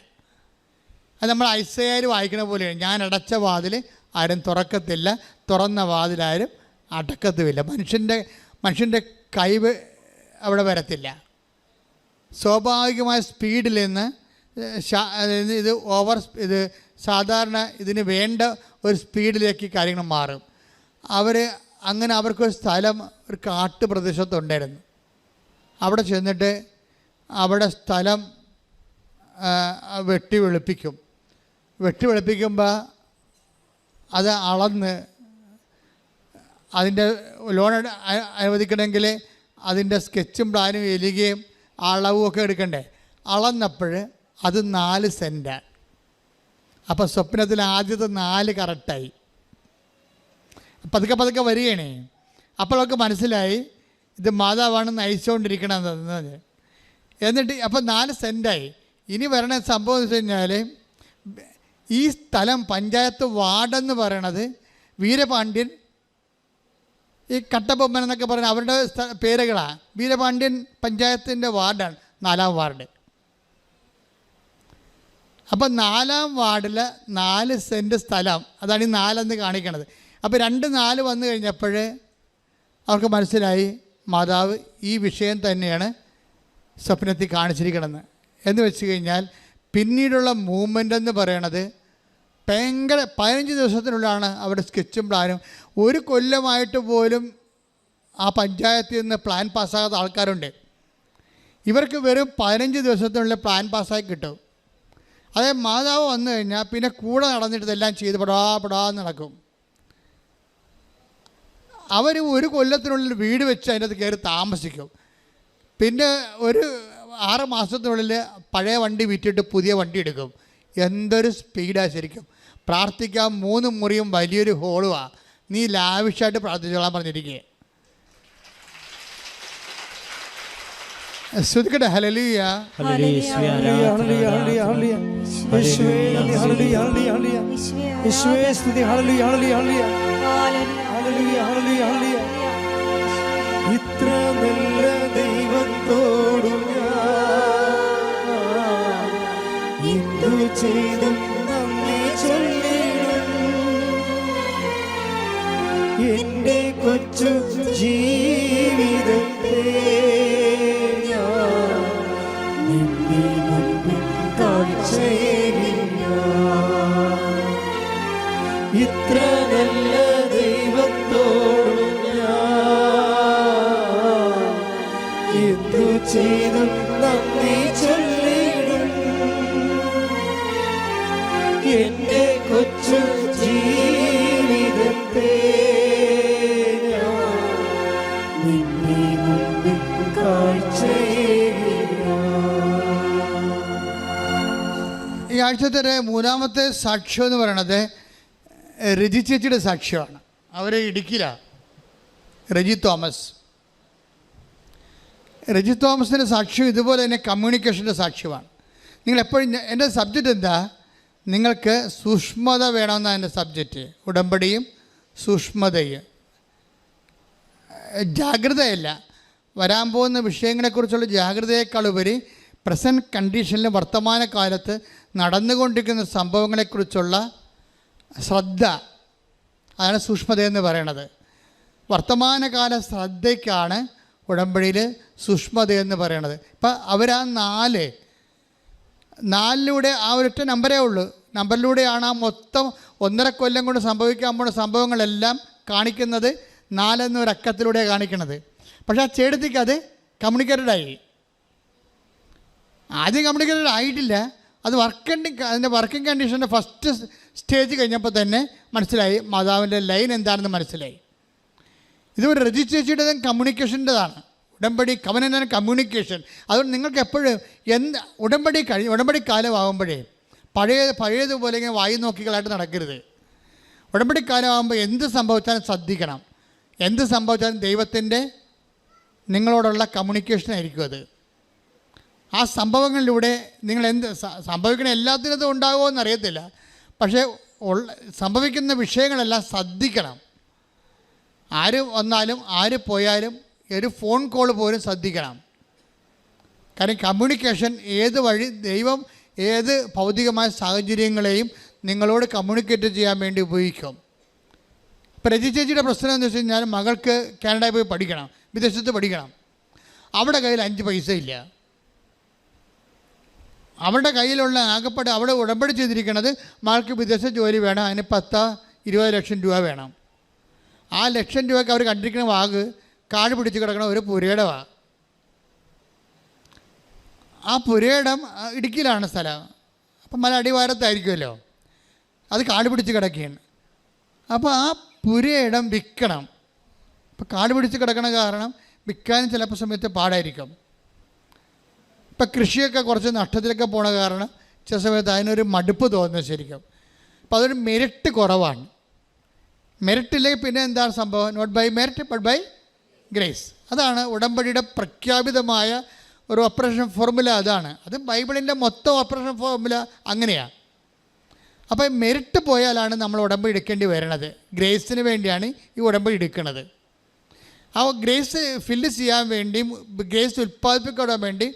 അത് നമ്മൾ ഐസയാർ വായിക്കണ പോലെയാണ്, ഞാൻ അടച്ച വാതിൽ ആരും തുറക്കത്തില്ല, തുറന്ന വാതിലാരും അടക്കത്തുമില്ല. മനുഷ്യൻ്റെ കഴിവ് അവിടെ വരത്തില്ല. സ്വാഭാവികമായ സ്പീഡിൽ നിന്ന് ഇത് സാധാരണ ഇതിന് വേണ്ട ഒരു സ്പീഡിലേക്ക് കാര്യങ്ങൾ മാറും. അങ്ങനെ അവർക്കൊരു സ്ഥലം ഒരു കാട്ടുപ്രദേശത്തുണ്ടായിരുന്നു. അവിടെ ചെന്നിട്ട് അവിടെ സ്ഥലം വെട്ടി വെളുപ്പിക്കുമ്പോൾ അത് അളന്ന് അതിൻ്റെ ലോൺ അനുവദിക്കണമെങ്കിൽ അതിൻ്റെ സ്കെച്ചും പ്ലാനും എഴുതുകയും അളവും ഒക്കെ എടുക്കണ്ടേ. അളന്നപ്പോൾ അത് 4 സെൻറ്റാണ്. അപ്പോൾ സ്വപ്നത്തിൽ ആദ്യത്തെ 4 കറക്റ്റായി. പതുക്കെ വരികയാണേ. അപ്പോഴൊക്കെ മനസ്സിലായി ഇത് മാതാവാണ് നയിച്ചുകൊണ്ടിരിക്കണമെന്ന്. എന്നിട്ട് അപ്പം 4 സെൻറ്റായി. ഇനി വരണ സംഭവം എന്ന് വെച്ച് കഴിഞ്ഞാൽ, ഈ സ്ഥലം പഞ്ചായത്ത് വാർഡെന്ന് പറയണത് വീരപാണ്ഡ്യൻ, ഈ കട്ടബൊമ്മൻ എന്നൊക്കെ പറയുന്ന അവരുടെ പേരുകളാണ്. വീരപാണ്ഡ്യൻ പഞ്ചായത്തിൻ്റെ വാർഡാണ് 4-ാം വാർഡ്. അപ്പം 4-ാം വാർഡിൽ 4 സെൻറ്റ് സ്ഥലം, അതാണ് ഈ 4 കാണിക്കണത്. അപ്പോൾ 2-4 വന്നു കഴിഞ്ഞപ്പോൾ അവർക്ക് മനസ്സിലായി മാതാവ് ഈ വിഷയം തന്നെയാണ് സ്വപ്നത്തിൽ കാണിച്ചിരിക്കണമെന്ന്. എന്ന് വെച്ച് കഴിഞ്ഞാൽ പിന്നീടുള്ള മൂവ്മെൻ്റ് എന്ന് പറയണത് ഭയങ്കര 15 ദിവസത്തിനുള്ളിലാണ് അവിടെ സ്കെച്ചും പ്ലാനും. 1 കൊല്ലമായിട്ട് പോലും ആ പഞ്ചായത്തിൽ നിന്ന് പ്ലാൻ പാസ്സാകാത്ത ആൾക്കാരുണ്ട്. ഇവർക്ക് വെറും 15 ദിവസത്തിനുള്ളിൽ പ്ലാൻ പാസ്സായി കിട്ടും. അതായത് മാതാവ് വന്നു കഴിഞ്ഞാൽ പിന്നെ കൂടെ നടന്നിട്ട് ഇതെല്ലാം ചെയ്ത് പടാന്ന് നടക്കും. അവർ 1 കൊല്ലത്തിനുള്ളിൽ വീട് വെച്ച് അതിൻ്റെ അകത്ത് കയറി താമസിക്കും. പിന്നെ ഒരു 6 മാസത്തിനുള്ളിൽ പഴയ വണ്ടി വിറ്റിട്ട് പുതിയ വണ്ടി എടുക്കും. എന്തൊരു സ്പീഡാണ് ശരിക്കും. പ്രാർത്ഥിക്കാൻ 3 മുറിയും വലിയൊരു ഹോളുമാണ്. നീ ലാവിഷായിട്ട് പ്രാർത്ഥിച്ചോളാൻ പറഞ്ഞിരിക്കുക. ശ്രദ്ധിക്കട്ടെ. ഹല്ലേലൂയ, ഇത്ര നല്ല ദൈവത്തോടും എന്തു ചെയ്തും നന്ദി ചൊല്ലിടും. എന്റെ കൊച്ചു ജീവിതത്തെ നിന്റെ മുൻപിൽ കാഴ്ചയേകില്ല. ഇത്ര നല്ല ദൈവത്തോടും എന്തു ചെയ്തും നന്ദി ചൊല്ലിടും. എന്റെ കൊച്ചു ജീവിതത്തെ നിന്നെ മുൻപിൽ കാഴ്ചയേകില്ല. ഈ ആഴ്ചത്തെ 3-ാമത്തെ സാക്ഷ്യം എന്ന് പറയണത് രജി ചേച്ചിയുടെ സാക്ഷ്യമാണ്. അവർ ഇടുക്കിയിലാണ്. രജി തോമസിൻ്റെ സാക്ഷ്യം ഇതുപോലെ തന്നെ കമ്മ്യൂണിക്കേഷൻ്റെ സാക്ഷ്യമാണ്. നിങ്ങളെപ്പോഴും എൻ്റെ സബ്ജക്റ്റ് എന്താ? നിങ്ങൾക്ക് സൂക്ഷ്മത വേണമെന്നാണ് എൻ്റെ സബ്ജക്റ്റ്. ഉടമ്പടിയും സൂക്ഷ്മതയും, ജാഗ്രതയല്ല. വരാൻ പോകുന്ന വിഷയങ്ങളെക്കുറിച്ചുള്ള ജാഗ്രതയേക്കാളുപരി പ്രസൻറ്റ് കണ്ടീഷനിൽ വർത്തമാനകാലത്ത് നടന്നുകൊണ്ടിരിക്കുന്ന സംഭവങ്ങളെക്കുറിച്ചുള്ള ശ്രദ്ധ, അതാണ് സൂക്ഷ്മതയെന്ന് പറയണത്. വർത്തമാനകാല ശ്രദ്ധയ്ക്കാണ് ഉടമ്പടിയിൽ സൂക്ഷ്മതയെന്ന് പറയണത്. ഇപ്പം അവർ ആ നാലിലൂടെ ആ ഒരൊറ്റ നമ്പരേ ഉള്ളൂ. നമ്പറിലൂടെയാണ് ആ മൊത്തം 1.5 കൊല്ലം കൊണ്ട് സംഭവിക്കാൻ പോകുന്ന സംഭവങ്ങളെല്ലാം കാണിക്കുന്നത്. 4 എന്നൊരക്കത്തിലൂടെയാണ് കാണിക്കുന്നത്. പക്ഷേ ആ ചേട്ടത്തിക്ക് അത് കമ്മ്യൂണിക്കേറ്റഡായി. ആദ്യം കമ്മ്യൂണിക്കേറ്റഡ് ആയിട്ടില്ല. അത് അതിൻ്റെ വർക്കിംഗ് കണ്ടീഷൻ്റെ ഫസ്റ്റ് സ്റ്റേജ് കഴിഞ്ഞപ്പോൾ തന്നെ മനസ്സിലായി, മാതാവിൻ്റെ ലൈൻ എന്താണെന്ന് മനസ്സിലായി. ഇതൊരു രജിസ്ട്രേഷൻ്റെ കമ്മ്യൂണിക്കേഷൻ്റെതാണ്. ഉടമ്പടി കവനൻ്റ് കമ്മ്യൂണിക്കേഷൻ. അതുകൊണ്ട് നിങ്ങൾക്ക് എപ്പോഴും ഉടമ്പടി കാലമാകുമ്പോഴേ പഴയതുപോലെ ഇങ്ങനെ വായി നോക്കികളായിട്ട് നടക്കരുത്. ഉടമ്പടി കാലമാകുമ്പോൾ എന്ത് സംഭവിച്ചാലും ശ്രദ്ധിക്കണം. എന്ത് സംഭവിച്ചാലും ദൈവത്തിൻ്റെ നിങ്ങളോടുള്ള കമ്മ്യൂണിക്കേഷനായിരിക്കും അത്. ആ സംഭവങ്ങളിലൂടെ നിങ്ങൾ സംഭവിക്കുന്ന എല്ലാത്തിനതും ഉണ്ടാകുമോ എന്നറിയത്തില്ല. പക്ഷേ സംഭവിക്കുന്ന വിഷയങ്ങളെല്ലാം ശ്രദ്ധിക്കണം. ആര് വന്നാലും ആര് പോയാലും ഒരു ഫോൺ കോൾ പോലും ശ്രദ്ധിക്കണം. കാരണം കമ്മ്യൂണിക്കേഷൻ ഏത് വഴി ദൈവം ഏത് ഭൗതികമായ സാഹചര്യങ്ങളെയും നിങ്ങളോട് കമ്മ്യൂണിക്കേറ്റ് ചെയ്യാൻ വേണ്ടി ഉപയോഗിക്കും. ഇപ്പോൾ രജി ചേച്ചിയുടെ പ്രശ്നം എന്ന് വെച്ച് കഴിഞ്ഞാൽ മകൾക്ക് കാനഡയിൽ പോയി പഠിക്കണം, വിദേശത്ത് പഠിക്കണം. അവിടെ കയ്യിൽ 5 പൈസ ഇല്ല. അവരുടെ കയ്യിലുള്ള ആകപ്പാട് അവിടെ ഉടമ്പടി ചെയ്തിരിക്കുന്നത് മകൾക്ക് വിദേശ ജോലി വേണം, അതിന് 10-20 ലക്ഷം രൂപ വേണം. ആ ലക്ഷം രൂപയ്ക്ക് അവർ കണ്ടിരിക്കുന്ന വാഗ് കാട് പിടിച്ച് കിടക്കണ ഒരു പുരയിടമാണ്. ആ പുരയിടം ഇടുക്കിയിലാണ് സ്ഥലം. അപ്പം മല അടിവാരത്തായിരിക്കുമല്ലോ, അത് കാട് പിടിച്ച് കിടക്കുകയാണ്. അപ്പോൾ ആ പുരയിടം വിൽക്കണം. ഇപ്പോൾ കാട് പിടിച്ച് കിടക്കണ കാരണം വിൽക്കാനും ചിലപ്പോൾ സമയത്ത് പാടായിരിക്കും. ഇപ്പം കൃഷിയൊക്കെ കുറച്ച് നഷ്ടത്തിലൊക്കെ പോണ കാരണം ചില സമയത്ത് അതിനൊരു മടുപ്പ് തോന്നുന്നത് ശരിക്കും. അപ്പോൾ അതൊരു മെറിറ്റ് കുറവാണ്. മെറിറ്റില്ലെങ്കിൽ പിന്നെ എന്താണ് സംഭവം? Not by merit but by grace. അതാണ് ഉടമ്പടിയുടെ പ്രഖ്യാപിതമായ ഒരു ഓപ്പറേഷൻ ഫോർമുല. അതാണ് അത് ബൈബിളിൻ്റെ മൊത്തം ഓപ്പറേഷൻ ഫോർമുല അങ്ങനെയാണ്. അപ്പോൾ മെറിറ്റ് പോയാലാണ് നമ്മൾ ഉടമ്പടി എടുക്കേണ്ടി വരണത്. ഗ്രേസിന് വേണ്ടിയാണ് ഈ ഉടമ്പടി എടുക്കുന്നത്. ആ ഗ്രേസ് ഫില്ല് ചെയ്യാൻ വേണ്ടി, ഗ്രേസ് ഉൽപ്പാദിപ്പിക്കാൻ വേണ്ടി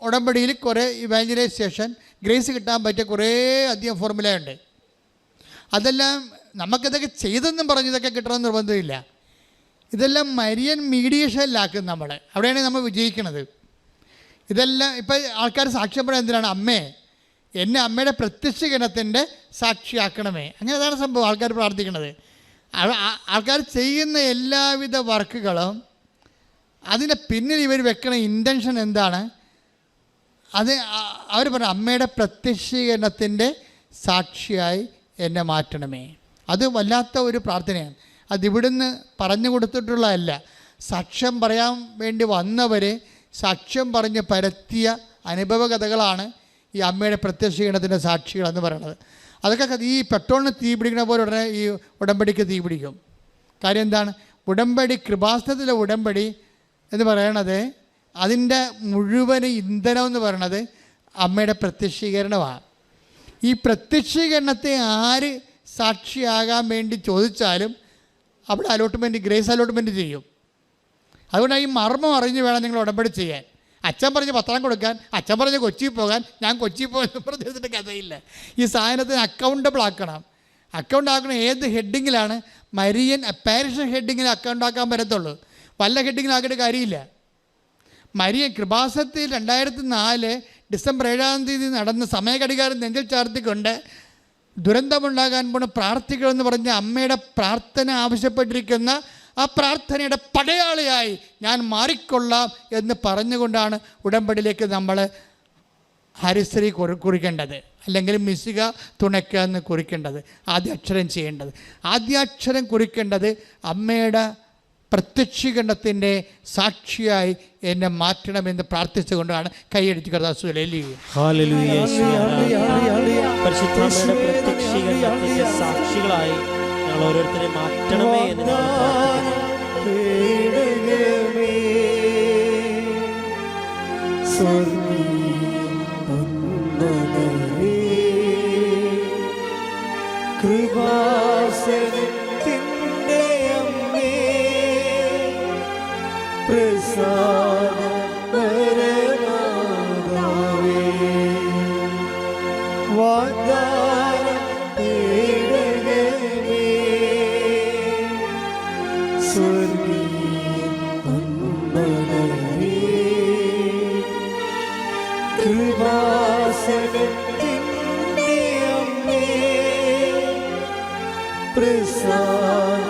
ഉടമ്പടിയിൽ കുറേ ഇവാഞ്ചലൈസേഷൻ, ഗ്രേസ് കിട്ടാൻ പറ്റിയ കുറേ അധികം ഫോർമുലയുണ്ട്. അതെല്ലാം നമുക്കിതൊക്കെ ചെയ്തെന്നും പറഞ്ഞതൊക്കെ കിട്ടണമെന്ന് നിർബന്ധമില്ല. ഇതെല്ലാം മരിയൻ മീഡിയേഷനിലാക്കും നമ്മളെ. അവിടെയാണ് നമ്മൾ വിജയിക്കുന്നത്. ഇതെല്ലാം ഇപ്പം ആൾക്കാർ സാക്ഷ്യം പറയാൻ എന്തിനാണ്? അമ്മേ, എന്നെ അമ്മയുടെ പ്രത്യക്ഷീകരണത്തിൻ്റെ സാക്ഷിയാക്കണമേ. അങ്ങനെ അതാണ് സംഭവം. ആൾക്കാർ പ്രാർത്ഥിക്കുന്നത്. ആൾക്കാർ ചെയ്യുന്ന എല്ലാവിധ വർക്കുകളും അതിൻ്റെ പിന്നിൽ ഇവർ വെക്കണ ഇൻറ്റൻഷൻ എന്താണ്? അത് അവർ പറഞ്ഞു, അമ്മയുടെ പ്രത്യക്ഷീകരണത്തിൻ്റെ സാക്ഷിയായി എന്നെ മാറ്റണമേ. അത് വല്ലാത്ത ഒരു പ്രാർത്ഥനയാണ്. അതിവിടുന്ന് പറഞ്ഞു കൊടുത്തിട്ടുള്ളതല്ല. സാക്ഷ്യം പറയാൻ വേണ്ടി വന്നവരെ സാക്ഷ്യം പറഞ്ഞ് പരത്തിയ അനുഭവ കഥകളാണ് ഈ അമ്മയുടെ പ്രത്യക്ഷീകരണത്തിൻ്റെ സാക്ഷികളെന്ന് പറയുന്നത്. അതൊക്കെ ഈ പെട്രോളിന് തീ പിടിക്കുന്ന പോലെ ഉടനെ ഈ ഉടമ്പടിക്ക് തീ പിടിക്കും. കാര്യം എന്താണ്? ഉടമ്പടി, കൃപാസനത്തിലെ ഉടമ്പടി എന്ന് പറയണത്, അതിൻ്റെ മുഴുവൻ ഇന്ധനം എന്ന് പറയണത് അമ്മയുടെ പ്രത്യക്ഷീകരണമാണ്. ഈ പ്രത്യക്ഷീകരണത്തെ ആര് സാക്ഷിയാകാൻ വേണ്ടി ചോദിച്ചാലും അവിടെ അലോട്ട്മെൻറ്റ്, ഗ്രേസ് അലോട്ട്മെൻറ്റ് ചെയ്യും. അതുകൊണ്ടാണ് ഈ മർമ്മം അറിഞ്ഞ് വേണം നിങ്ങൾ ഉടമ്പടി ചെയ്യാൻ. അച്ഛൻ പറഞ്ഞ് പത്രം കൊടുക്കാൻ, അച്ഛൻ പറഞ്ഞ് കൊച്ചിയിൽ പോകാൻ, ഞാൻ കൊച്ചിയിൽ പോകാൻ പറഞ്ഞിട്ട് കഥയില്ല. ഈ സാധനത്തിന് അക്കൗണ്ടബിൾ ആക്കണം. അക്കൗണ്ട് ആക്കണം ഏത് ഹെഡിങ്ങിലാണ്? മരിയൻ പാരിഷ് ഹെഡിങ്ങിൽ അക്കൗണ്ട് ആക്കാൻ പറ്റത്തുള്ളൂ. വല്ല ഹെഡിങ്ങിലാക്കിയിട്ട് കാര്യമില്ല. മരിയൻ കൃപാസനത്തിൽ 2004 ഡിസംബർ 7-ാം തീയതി നടന്ന സമയഘടികാരം നെഞ്ചിൽ ചാർത്തിക്കൊണ്ട് ദുരന്തമുണ്ടാകാൻ പോണ പ്രാർത്ഥിക്കണമെന്ന് പറഞ്ഞ് അമ്മയുടെ പ്രാർത്ഥന ആവശ്യപ്പെട്ടിരിക്കുന്ന ആ പ്രാർത്ഥനയുടെ പടയാളിയായി ഞാൻ മാറിക്കൊള്ളാം എന്ന് പറഞ്ഞുകൊണ്ടാണ് ഉടമ്പടിയിലേക്ക് നമ്മൾ ഹരിശ്രീ കുറിക്കേണ്ടത്, അല്ലെങ്കിൽ മിശിക തുണയ്ക്കുക എന്ന് കുറിക്കേണ്ടത്, ആദ്യാക്ഷരം ചെയ്യേണ്ടത്. ആദ്യാക്ഷരം കുറിക്കേണ്ടത് അമ്മയുടെ പ്രത്യക്ഷീകരണത്തിൻ്റെ സാക്ഷിയായി എന്നെ മാറ്റണമെന്ന് പ്രാർത്ഥിച്ചുകൊണ്ടാണ് കൈയടിച്ച് കർത്താവിന്റെ സാക്ഷികളായി ഞങ്ങൾ ഓരോരുത്തരെ മാറ്റണമേ എന്ന് കൃപാസനത്തിൻ്റെ അമ്മേ പ്രസാദപരമാതാവേ വാഗ്ദാന പേടകമേ സ്വർഗീയ പൊൻമലരേ കൃപാസനത്തിൻ്റെ അമ്മേ പ്രസാദ